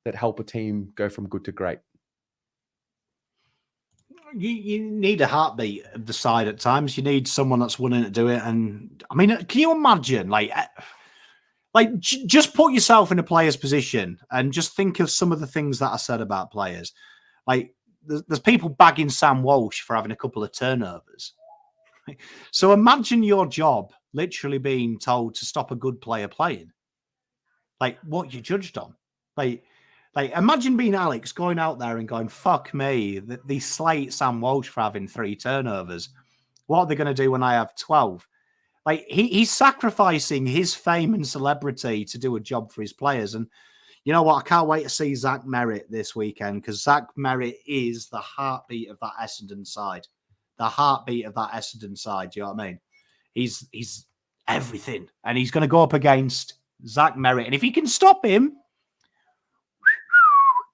that help a team go from good to great. You need a heartbeat of the side at times. You need someone that's willing to do it. And I mean, can you imagine, just put yourself in a player's position and just think of some of the things that I said about players. Like, there's people bagging Sam Walsh for having a couple of turnovers. So imagine your job literally being told to stop a good player playing. Like, what you judged on. Like, imagine being Alex going out there and going, fuck me, they slate Sam Walsh for having 3 turnovers. What are they going to do when I have 12? Like he's sacrificing his fame and celebrity to do a job for his players. And you know what? I can't wait to see Zach Merritt this weekend, because Zach Merritt is the heartbeat of that Essendon side. The heartbeat of that Essendon side. Do you know what I mean? He's everything. And he's going to go up against Zach Merritt. And if he can stop him,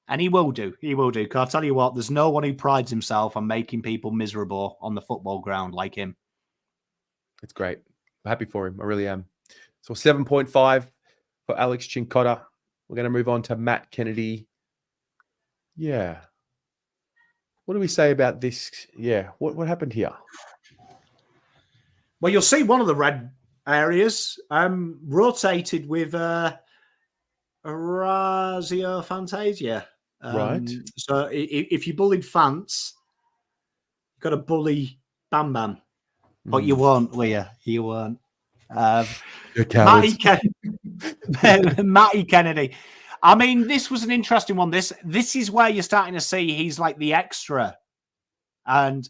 and he will do. Because I'll tell you what, there's no one who prides himself on making people miserable on the football ground like him. It's great. I'm happy for him. I really am. So 7.5 for Alex Cincotta. We're going to move on to Matt Kennedy. Yeah. What do we say about this? Yeah. What happened here? Well, you'll see one of the red areas rotated with Razio Fantasia. Right. So if you bullied Fants, you've got to bully Bam Bam. But you won't, will you? You won't. Matty Kennedy. I mean, this was an interesting one. This is where you're starting to see he's like the extra. And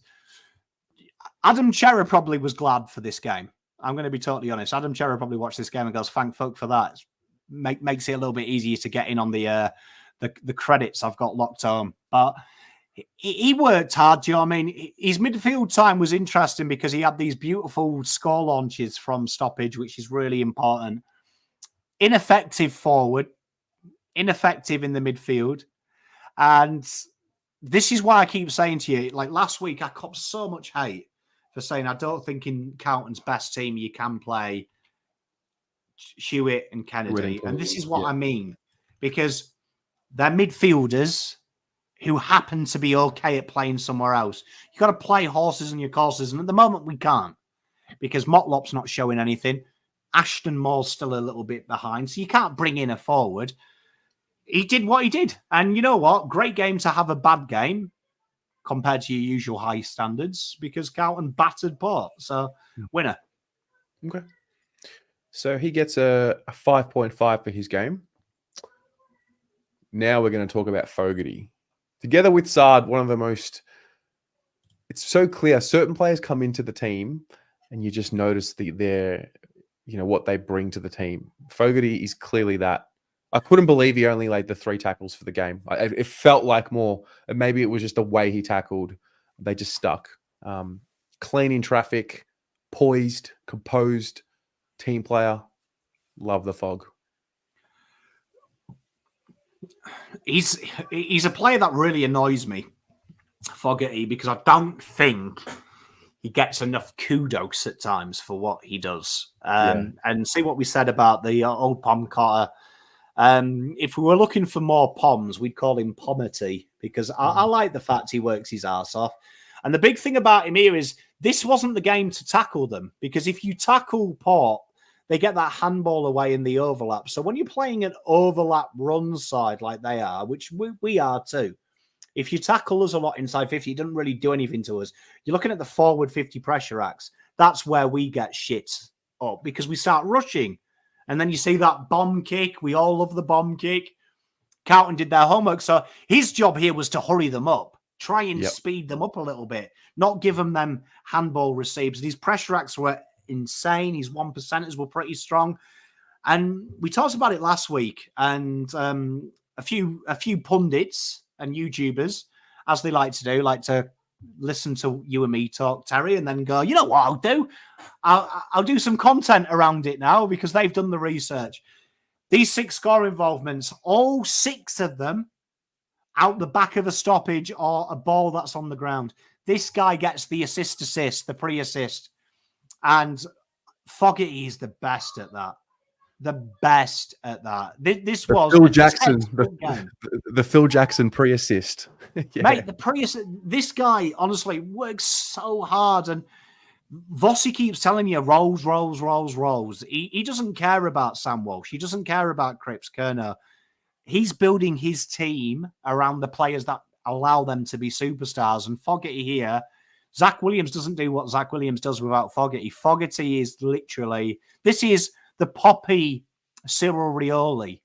Adam Cherra probably was glad for this game. I'm going to be totally honest. Adam Cherra probably watched this game and goes, thank fuck for that. Makes it a little bit easier to get in on the credits I've got locked home. But he worked hard. Do you know what I mean? His midfield time was interesting because he had these beautiful score launches from stoppage, which is really important. Ineffective forward, ineffective in the midfield. And this is why I keep saying to you, like last week, I copped so much hate for saying I don't think in Carlton's best team you can play Hewett and Kennedy. And this is what I mean, because they're midfielders who happen to be okay at playing somewhere else. You've got to play horses and your courses. And at the moment, we can't, because Motlop's not showing anything. Ashton Moore's still a little bit behind. So you can't bring in a forward. He did what he did. And you know what? Great game to have a bad game compared to your usual high standards, because Carlton battered Port. So winner. Okay. So he gets a 5.5 for his game. Now we're going to talk about Fogarty. Together with Saad, one of the most... It's so clear. Certain players come into the team and you just notice what they bring to the team. Fogarty is clearly that. I couldn't believe he only laid the 3 tackles for the game. It felt like more. And maybe it was just the way he tackled. They just stuck. Clean in traffic, poised, composed, team player. Love the Fog. He's a player that really annoys me, Fogarty, because I don't think he gets enough kudos at times for what he does. And see what we said about the old Pom Cotter. If we were looking for more Poms, we'd call him Pomity, because I like the fact he works his ass off. And the big thing about him here is this wasn't the game to tackle them, because if you tackle Port, they get that handball away in the overlap. So when you're playing an overlap run side like they are, which we are too, if you tackle us a lot inside 50, it doesn't really do anything to us. You're looking at the forward 50 pressure acts. That's where we get shit up, because we start rushing. And then you see that bomb kick. We all love the bomb kick. Carlton did their homework. So his job here was to hurry them up, try and speed them up a little bit, not give them handball receives. These pressure acts were insane. His 1%ers were pretty strong. And we talked about it last week. And a few pundits and YouTubers, as they like to do, like to listen to you and me talk, Terry, and then go, you know what I'll do? I'll do some content around it now, because they've done the research. These 6 score involvements, all 6 of them out the back of a stoppage or a ball that's on the ground. This guy gets the assist, the pre-assist. And Fogarty is the best at that. The best at that. This was Phil Jackson, the Phil Jackson pre-assist. Mate, the pre-assist. This guy honestly works so hard, and Vossi keeps telling you rolls. He doesn't care about Sam Walsh. He doesn't care about Cripps, Curnow. He's building his team around the players that allow them to be superstars. And Fogarty here, Zach Williams doesn't do what Zach Williams does without Fogarty. Fogarty is literally, this is the Poppy Cyril Rioli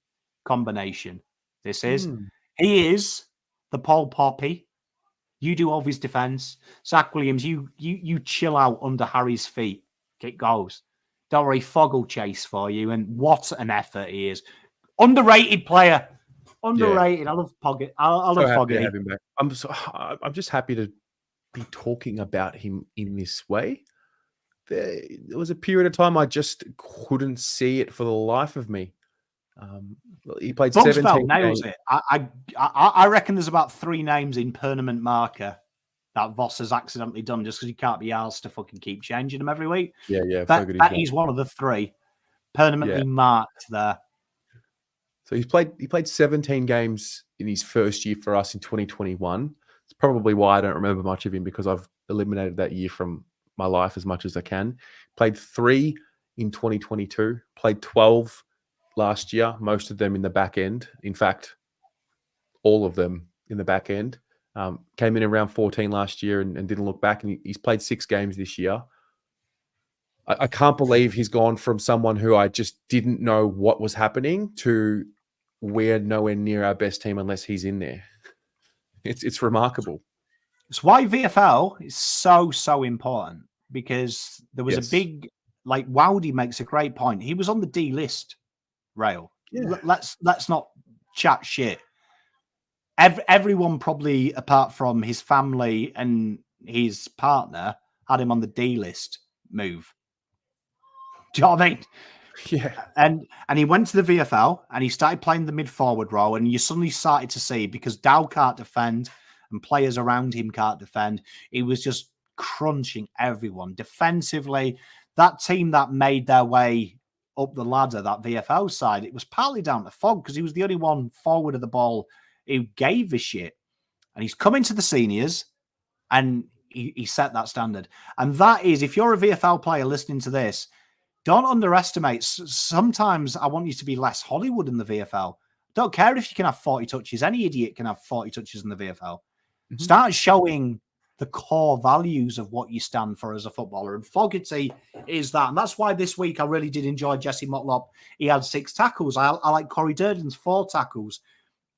combination. This is. He is the Paul Poppy. You do Owies defense. Zach Williams, you chill out under Harry's feet. Kick goals. Don't worry, Fog will chase for you. And what an effort he is. Underrated player. Underrated. I love Fogarty. I love So happy to Fogarty. have him back. I'm just happy to be talking about him in this way. There was a period of time I just couldn't see it for the life of me. He played Bugs 17 Belt nails games. it. I reckon there's about 3 names in permanent marker that Voss has accidentally done just because he can't be asked to fucking keep changing them every week. Yeah. That is one of the 3 permanently marked there. So he played 17 games in his first year for us in 2021. It's probably why I don't remember much of him, because I've eliminated that year from my life as much as I can. Played 3 in 2022. Played 12 last year, most of them in the back end. In fact, all of them in the back end. Came in around 14 last year and didn't look back. And he's played 6 games this year. I can't believe he's gone from someone who I just didn't know what was happening to we're nowhere near our best team unless he's in there. It's remarkable. It's why VFL is so important, because there was a big, like, Wowdy makes a great point. He was on the D list rail. Yeah. Let's not chat shit. Everyone probably, apart from his family and his partner, had him on the D list move. Do you know what I mean? Yeah. And he went to the VFL and he started playing the mid-forward role, and you suddenly started to see, because Dow can't defend and players around him can't defend, he was just crunching everyone. Defensively, that team that made their way up the ladder, that VFL side, it was partly down to Fog, because he was the only one forward of the ball who gave a shit. And he's come into the seniors and he set that standard. And that is, if you're a VFL player listening to this, don't underestimate. Sometimes I want you to be less Hollywood in the VFL. Don't care if you can have 40 touches. Any idiot can have 40 touches in the VFL. Mm-hmm. Start showing the core values of what you stand for as a footballer. And Fogarty is that. And that's why this week I really did enjoy Jesse Motlop. He had 6 tackles. I like Corey Durden's 4 tackles.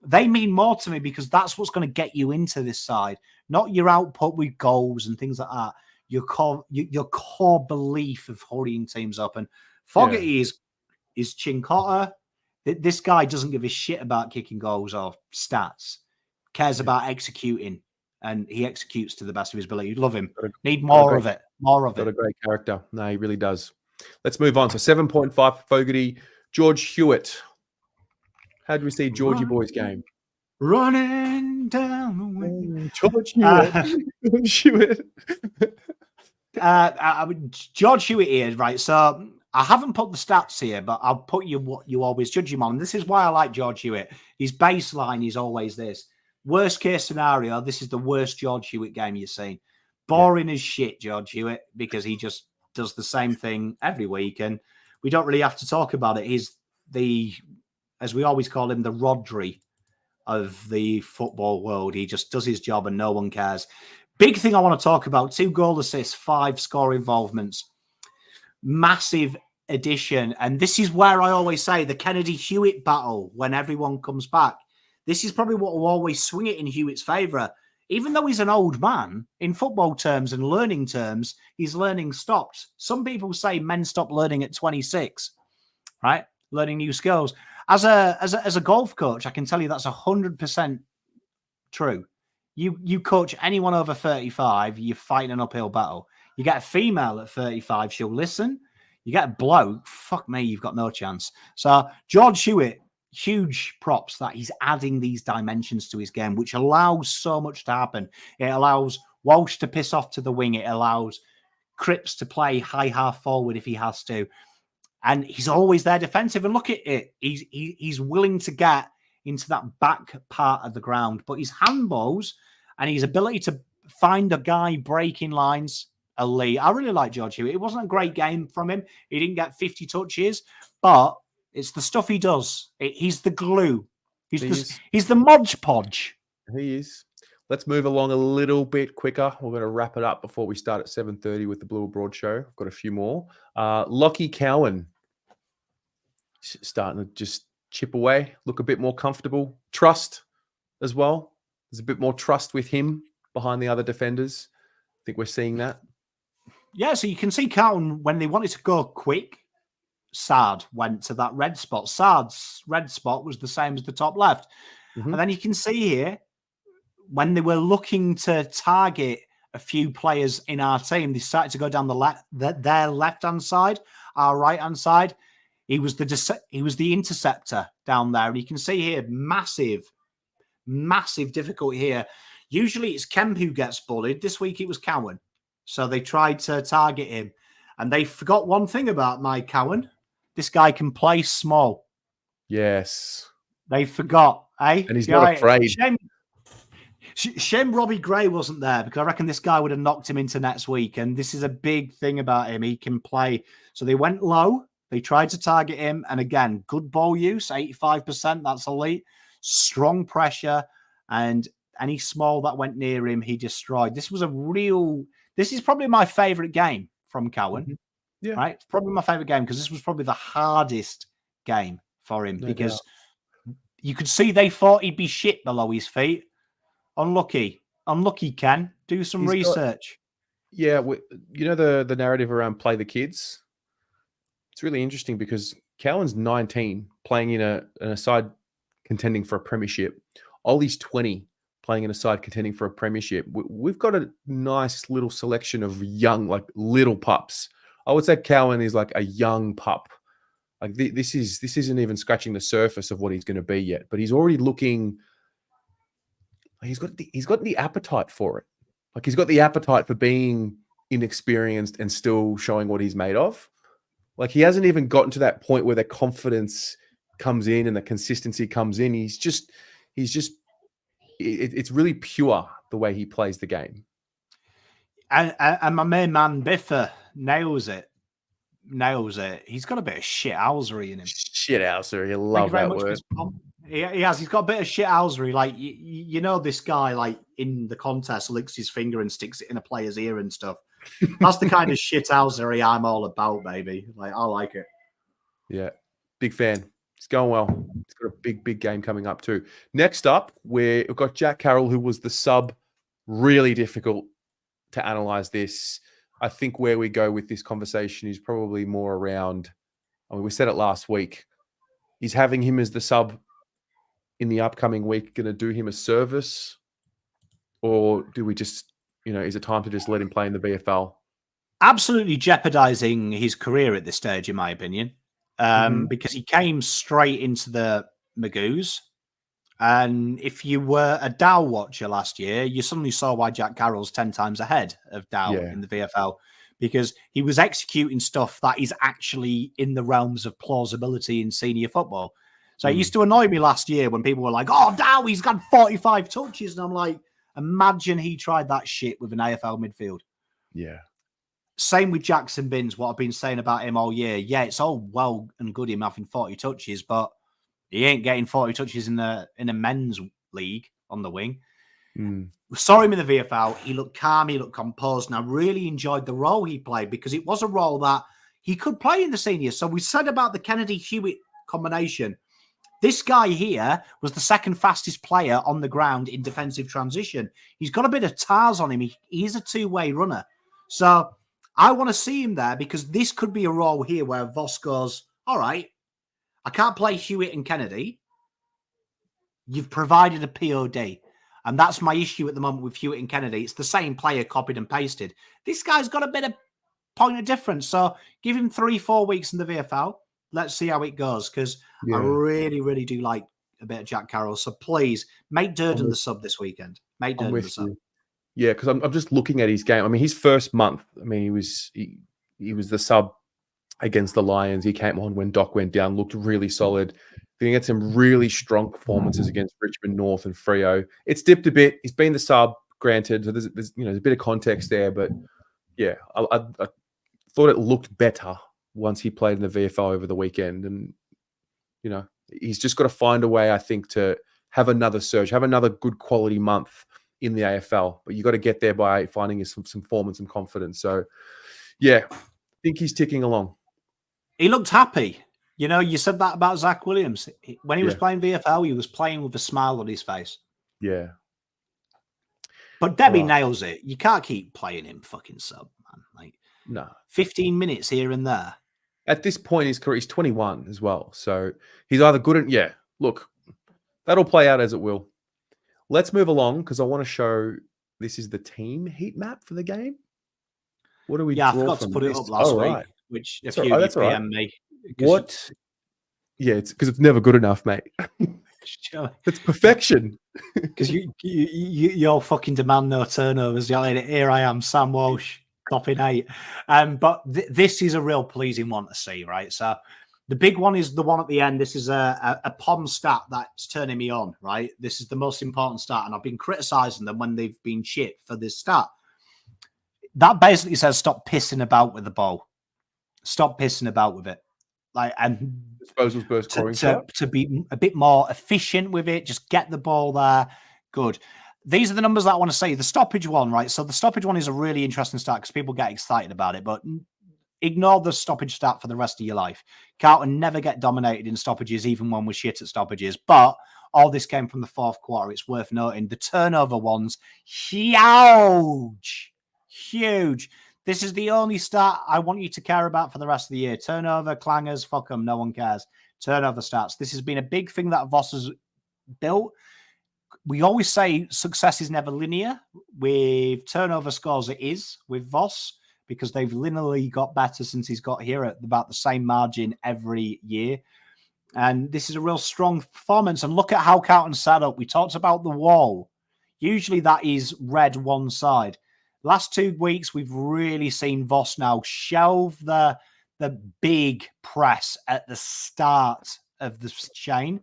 They mean more to me because that's what's going to get you into this side, not your output with goals and things like that. Your core belief of hurrying teams up. And Fogarty is Cincotta. This guy doesn't give a shit about kicking goals or stats. Cares about executing, and he executes to the best of his ability. Love him. Need more of it. More of it. Got a great character. No, he really does. Let's move on. So 7.5 for Fogarty. George Hewett. How do we see Georgie Boy's game? Running down the way. George Hewett. Hewett. George Hewett here, right? So I haven't put the stats here, but I'll put you what you always judge him on. This is why I like George Hewett. His baseline is always this. Worst case scenario, this is the worst George Hewett game you've seen. Boring as shit, George Hewett, because he just does the same thing every week, and we don't really have to talk about it. He's the, as we always call him, the Rodri of the football world. He just does his job and no one cares. Big thing I want to talk about, 2 goal assists, 5 score involvements. Massive addition. And this is where I always say the Kennedy-Hewett battle when everyone comes back. This is probably what will always swing it in Hewett's favour. Even though he's an old man, in football terms and learning terms, his learning stopped. Some people say men stop learning at 26, right? Learning new skills. As a golf coach, I can tell you that's 100% true. You coach anyone over 35, you're fighting an uphill battle. You get a female at 35, she'll listen. You get a bloke, fuck me, you've got no chance. So George Hewett, huge props that he's adding these dimensions to his game, which allows so much to happen. It allows Walsh to piss off to the wing. It allows Cripps to play high half forward if he has to. And he's always there defensive. And look at it. He's willing to get into that back part of the ground. But his handballs and his ability to find a guy breaking lines, elite. I really like George Hewett. It wasn't a great game from him. He didn't get 50 touches, but it's the stuff he does. He's the glue. He's the Mod Podge. He is. Let's move along a little bit quicker. We're going to wrap it up before we start at 7:30 with the Blue Abroad show. I've got a few more. Lachie Cowan starting to just chip away, look a bit more comfortable. Trust as well. There's a bit more trust with him behind the other defenders. I think we're seeing that. Yeah, so you can see Carlton, when they wanted to go quick, Saad went to that red spot. Saad's red spot was the same as the top left. Mhm. And then you can see here, when they were looking to target a few players in our team, they started to go down their left-hand side, our right-hand side. He was the interceptor down there. And you can see here, massive difficulty here. Usually it's Kemp who gets bullied. This week it was Cowan. So they tried to target him. And they forgot one thing about Mike Cowan. This guy can play small. Yes. They forgot, eh? And he's not afraid. Shame Robbie Gray wasn't there, because I reckon this guy would have knocked him into next week. And this is a big thing about him. He can play. So they went low. They tried to target him. And again, good ball use, 85%. That's elite. Strong pressure. And any small that went near him, he destroyed. This is probably my favorite game from Cowan. Mm-hmm. Yeah. Right? It's probably my favorite game, because this was probably the hardest game for him, because you could see they thought he'd be shit below his feet. Unlucky, Ken. Do some research. The narrative around play the kids. It's really interesting because Cowan's 19, playing in a side contending for a premiership. Ollie's 20, playing in a side contending for a premiership. We've got a nice little selection of young, like little pups. I would say Cowan is like a young pup. Like this isn't even scratching the surface of what he's going to be yet, but he's already looking. He's got the appetite for it. Like he's got the appetite for being inexperienced and still showing what he's made of. Like he hasn't even gotten to that point where the confidence comes in and the consistency comes in. It's really pure the way he plays the game. And my main man Biffa nails it. He's got a bit of shithousery in him. Shithousery. I love that word. He has. He's got a bit of shithousery. Like, you know, this guy, like, in the contest, licks his finger and sticks it in a player's ear and stuff. That's the kind of shithousery I'm all about, baby. Like, I like it. Yeah. Big fan. It's going well. It's got a big game coming up too. Next up, we've got Jack Carroll, who was the sub. Really difficult to analyze this. I think where we go with this conversation is probably more around, we said it last week, is having him as the sub in the upcoming week going to do him a service? Or do we just, is it time to just let him play in the VFL? Absolutely jeopardizing his career at this stage, in my opinion, because he came straight into the Magoos. And if you were a Dow watcher last year, you suddenly saw why Jack Carroll's 10 times ahead of Dow in the VFL, because he was executing stuff that is actually in the realms of plausibility in senior football. So it used to annoy me last year when people were like, oh, Dow, he's got 45 touches. And I'm like, imagine he tried that shit with an AFL midfield. Yeah. Same with Jackson Binns, what I've been saying about him all year. Yeah, it's all well and good him having 40 touches, but he ain't getting 40 touches in a men's league on the wing. We saw him in the VFL. He looked calm. He looked composed. And I really enjoyed the role he played, because it was a role that he could play in the seniors. So we said about the Kennedy-Hewett combination. This guy here was the second fastest player on the ground in defensive transition. He's got a bit of tars on him. He is a two-way runner. So I want to see him there, because this could be a role here where Voss goes, all right, I can't play Hewett and Kennedy. You've provided a POD. And that's my issue at the moment with Hewett and Kennedy. It's the same player copied and pasted. This guy's got a bit of point of difference. So give him 3-4 weeks in the VFL. Let's see how it goes, because I really, really do like a bit of Jack Carroll. So please, make Durden the sub this weekend. Make Durden the sub. Yeah, because I'm just looking at his game. I mean, his first month, he was the sub against the Lions. He came on when Doc went down, looked really solid. Then he had some really strong performances against Richmond North and Freo. It's dipped a bit. He's been the sub, granted. So there's a bit of context there, but yeah, I thought it looked better once he played in the VFL over the weekend. And he's just got to find a way, I think, to have another surge, have another good quality month in the AFL. But you got to get there by finding some form and some confidence. So yeah, I think he's ticking along. He looked happy. You said that about Zach Williams. When he was playing VFL, he was playing with a smile on his face. Yeah. But Debbie nails it. You can't keep playing him fucking sub, man. Like, no. 15 minutes here and there. at this point in his career, he's 21 as well. So he's either good and look, that'll play out as it will. Let's move along because I want to show this is the team heat map for the game. What do we Yeah, I draw forgot to from put it this? up last week, Right. which That's if you all right. That's all right. PM me. What? Yeah, it's because it's never good enough, mate. It's perfection. Because you're fucking demand no turnovers. Here I am, Sam Walsh, topping 8. But this is a real pleasing one to see, right? So the big one is the one at the end. This is a POM stat that's turning me on, right? This is the most important stat, and I've been criticising them when they've been shit for this stat. That basically says stop pissing about with the ball. Stop pissing about with it. And disposals burst scoring shot. To be a bit more efficient with it, just get the ball there. Good. These are the numbers that I want to see. The stoppage one, right? So the stoppage one is a really interesting stat because people get excited about it, but ignore the stoppage stat for the rest of your life. Carlton never get dominated in stoppages, even when we're shit at stoppages. But all this came from the fourth quarter. It's worth noting. The turnover ones, huge. This is the only stat I want you to care about for the rest of the year. Turnover, clangers, fuck them, no one cares. Turnover stats. This has been a big thing that Voss has built. We always say success is never linear. With turnover scores, it is with Voss because they've linearly got better since he's got here at about the same margin every year. And this is a real strong performance. And look at how Carlton set up. We talked about the wall. Usually that is red one side. Last 2 weeks, we've really seen Voss now shelve the big press at the start of the chain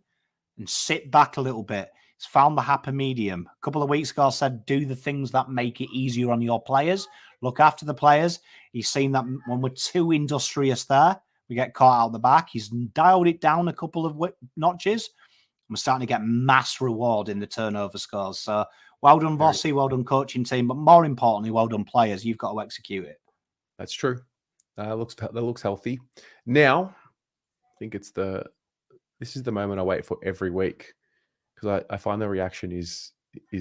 and sit back a little bit. He's found the happy medium. A couple of weeks ago, I said, do the things that make it easier on your players. Look after the players. He's seen that when we're too industrious there, we get caught out the back. He's dialed it down a couple of notches. We're starting to get mass reward in the turnover scores. So well done, Vossi. Well done, coaching team. But more importantly, well done, players. You've got to execute it. That looks healthy. Now, I think this is the moment I wait for every week because I find the reaction is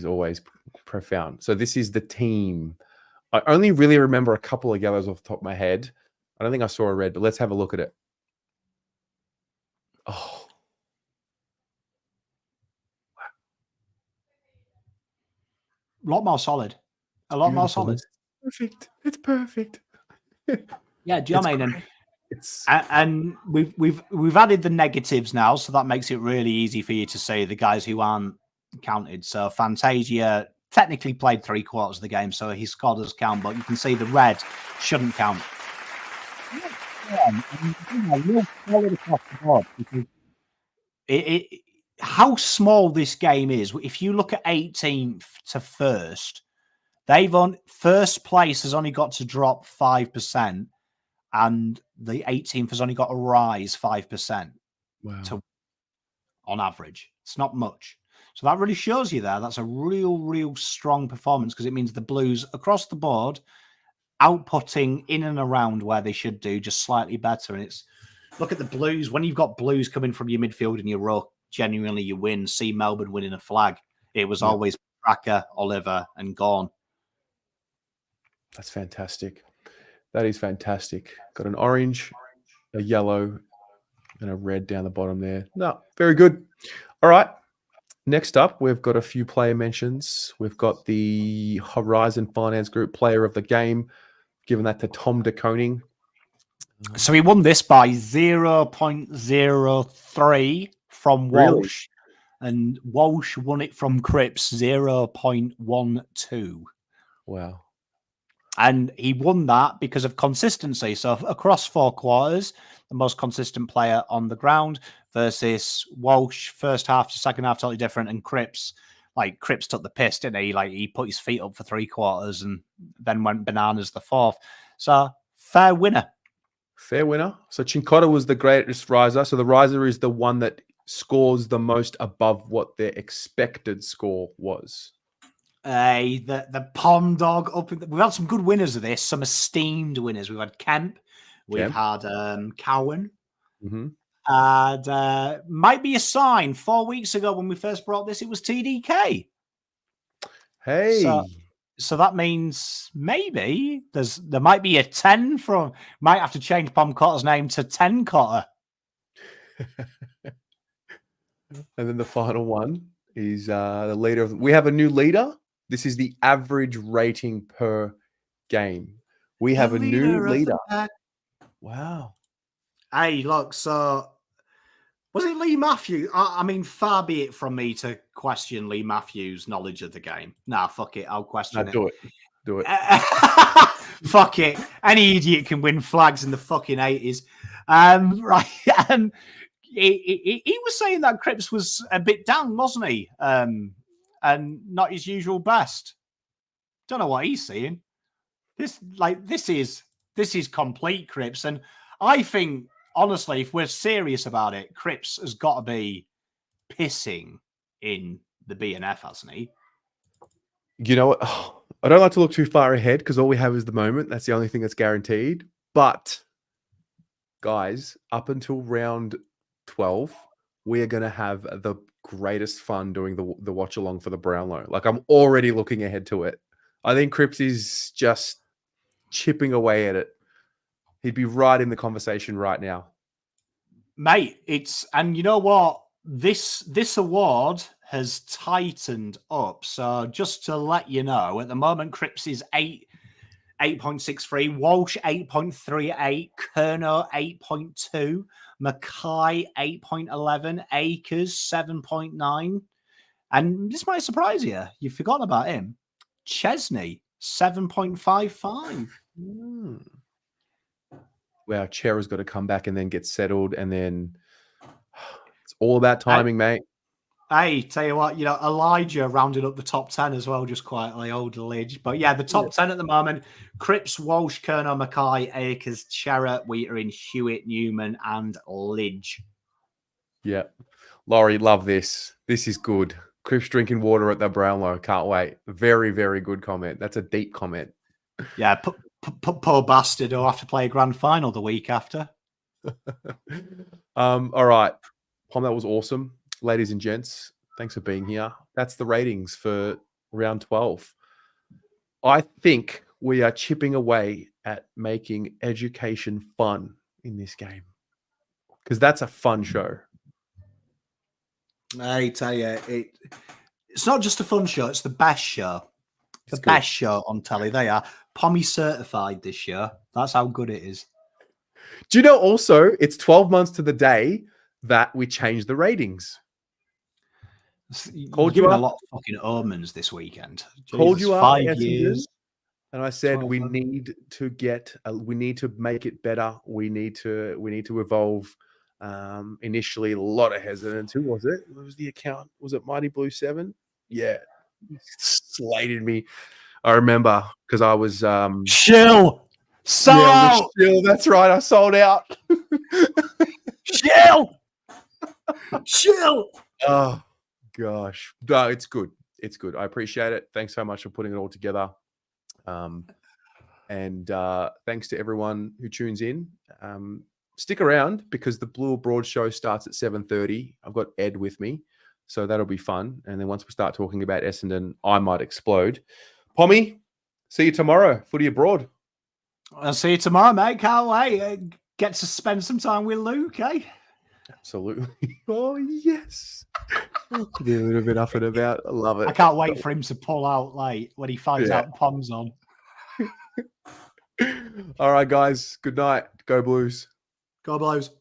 always profound. So this is the team. I only really remember a couple of yellows off the top of my head. I don't think I saw a red, but let's have a look at it. Oh. A lot more solid. A lot more solid. Perfect. It's perfect. Yeah, do you know what I mean? And we've added the negatives now, so that makes it really easy for you to see the guys who aren't counted. So Fantasia technically played 3/4 of the game, so his score does count, but you can see the red shouldn't count. How small this game is. If you look at 18th to first, first place has only got to drop 5%, and the 18th has only got to rise 5%. Wow. On average. It's not much. So that really shows you there. That's a real strong performance because it means the Blues across the board outputting in and around where they should do, just slightly better. And look at the Blues. When you've got Blues coming from your midfield and your ruck, genuinely you win. See Melbourne winning a flag. It was always Tracker, Oliver, and Gorn. That's fantastic. That is fantastic. Got an orange, a yellow, and a red down the bottom there. No, very good. All right. Next up, we've got a few player mentions. We've got the Horizon Finance Group Player of the Game, given that to Tom de Koning. So he won this by 0.03 from Walsh. Really? And Walsh won it from Cripps 0.12. Wow. And he won that because of consistency. So across 4 quarters, the most consistent player on the ground versus Walsh, first half to second half, totally different. And Cripps took the piss, didn't he? He put his feet up for 3 quarters and then went bananas the fourth. So fair winner. Fair winner. So Cincotta was the greatest riser. So the riser is the one that scores the most above what their expected score was. The Pom dog up. We've had some good winners of this, some esteemed winners. We've had Kemp, we've had Cowan. Mm-hmm. And might be a sign. 4 weeks ago when we first brought this, it was TDK. Hey, So that means maybe there might be a 10 from. Might have to change Pom Cotter's name to 10 Cotter. And then the final one is the leader of. We have a new leader. This is the average rating per game. We have a new leader. Wow. Hey, look, so was it Lee Matthews? I mean, far be it from me to question Lee Matthews' knowledge of the game. Nah, fuck it. I'll question it. Do it. Do it. Fuck it. Any idiot can win flags in the fucking 80s. Right. He was saying that Cripps was a bit down, wasn't he? And not his usual best. Don't know what he's saying. This is complete Cripps. And I think, honestly, if we're serious about it, Cripps has got to be pissing in the BNF, hasn't he? You know what? Oh, I don't like to look too far ahead because all we have is the moment. That's the only thing that's guaranteed. But, guys, up until round 12, we are going to have the greatest fun doing the watch along for the Brownlow. Like, I'm already looking ahead to it. I think Cripps is just chipping away at it. He'd be right in the conversation right now. Mate, and you know what? This award has tightened up. So just to let you know, at the moment, Cripps is 8.63, Walsh 8.38, Curnow 8.2, McKay 8.11, Akers 7.9. And this might surprise you. You've forgotten about him. Chesney 7.55. Wow, Chera's got to come back and then get settled, and then it's all about timing, mate. Hey, tell you what, Elijah rounded up the top 10 as well, just quietly, old Lidge. But yeah, the top 10 at the moment: Cripps, Walsh, Curnow, McKay, Akers, Chera, Weitering, Hewett, Newman, and Lidge. Yeah. Laurie, love this. This is good. Cripps drinking water at the Brownlow. Can't wait. Very, very good comment. That's a deep comment. Yeah, poor bastard who'll have to play a grand final the week after. All right. Pom, that was awesome. Ladies and gents, thanks for being here. That's the ratings for round 12. I think we are chipping away at making education fun in this game because that's a fun show. I tell you, it's not just a fun show, it's the best show. The best show on telly. They are Pommy certified this year. That's how good it is. Do you know also it's 12 months to the day that we changed the ratings? Called you a lot of fucking omens this weekend. Called you up 5 years. And I said we need to make it better. We need to evolve. Initially, a lot of hesitance. Who was it? What was the account? Was it Mighty Blue 7? Yeah. Slated me. I remember because I was Shill. Shill, that's right. I sold out. Shill. Oh gosh. No, it's good. It's good. I appreciate it. Thanks so much for putting it all together. And thanks to everyone who tunes in. Stick around because the Blue Abroad show starts at 7:30. I've got Ed with me, so that'll be fun. And then once we start talking about Essendon, I might explode. Pommy, see you tomorrow. Footy Abroad. I'll see you tomorrow, mate. Can't wait. Get to spend some time with Luke, eh? Absolutely. Oh, yes. Be a little bit up and about. I love it. I can't wait for him to pull out like when he finds out Pom's on. All right, guys. Good night. Go Blues. Go Blues.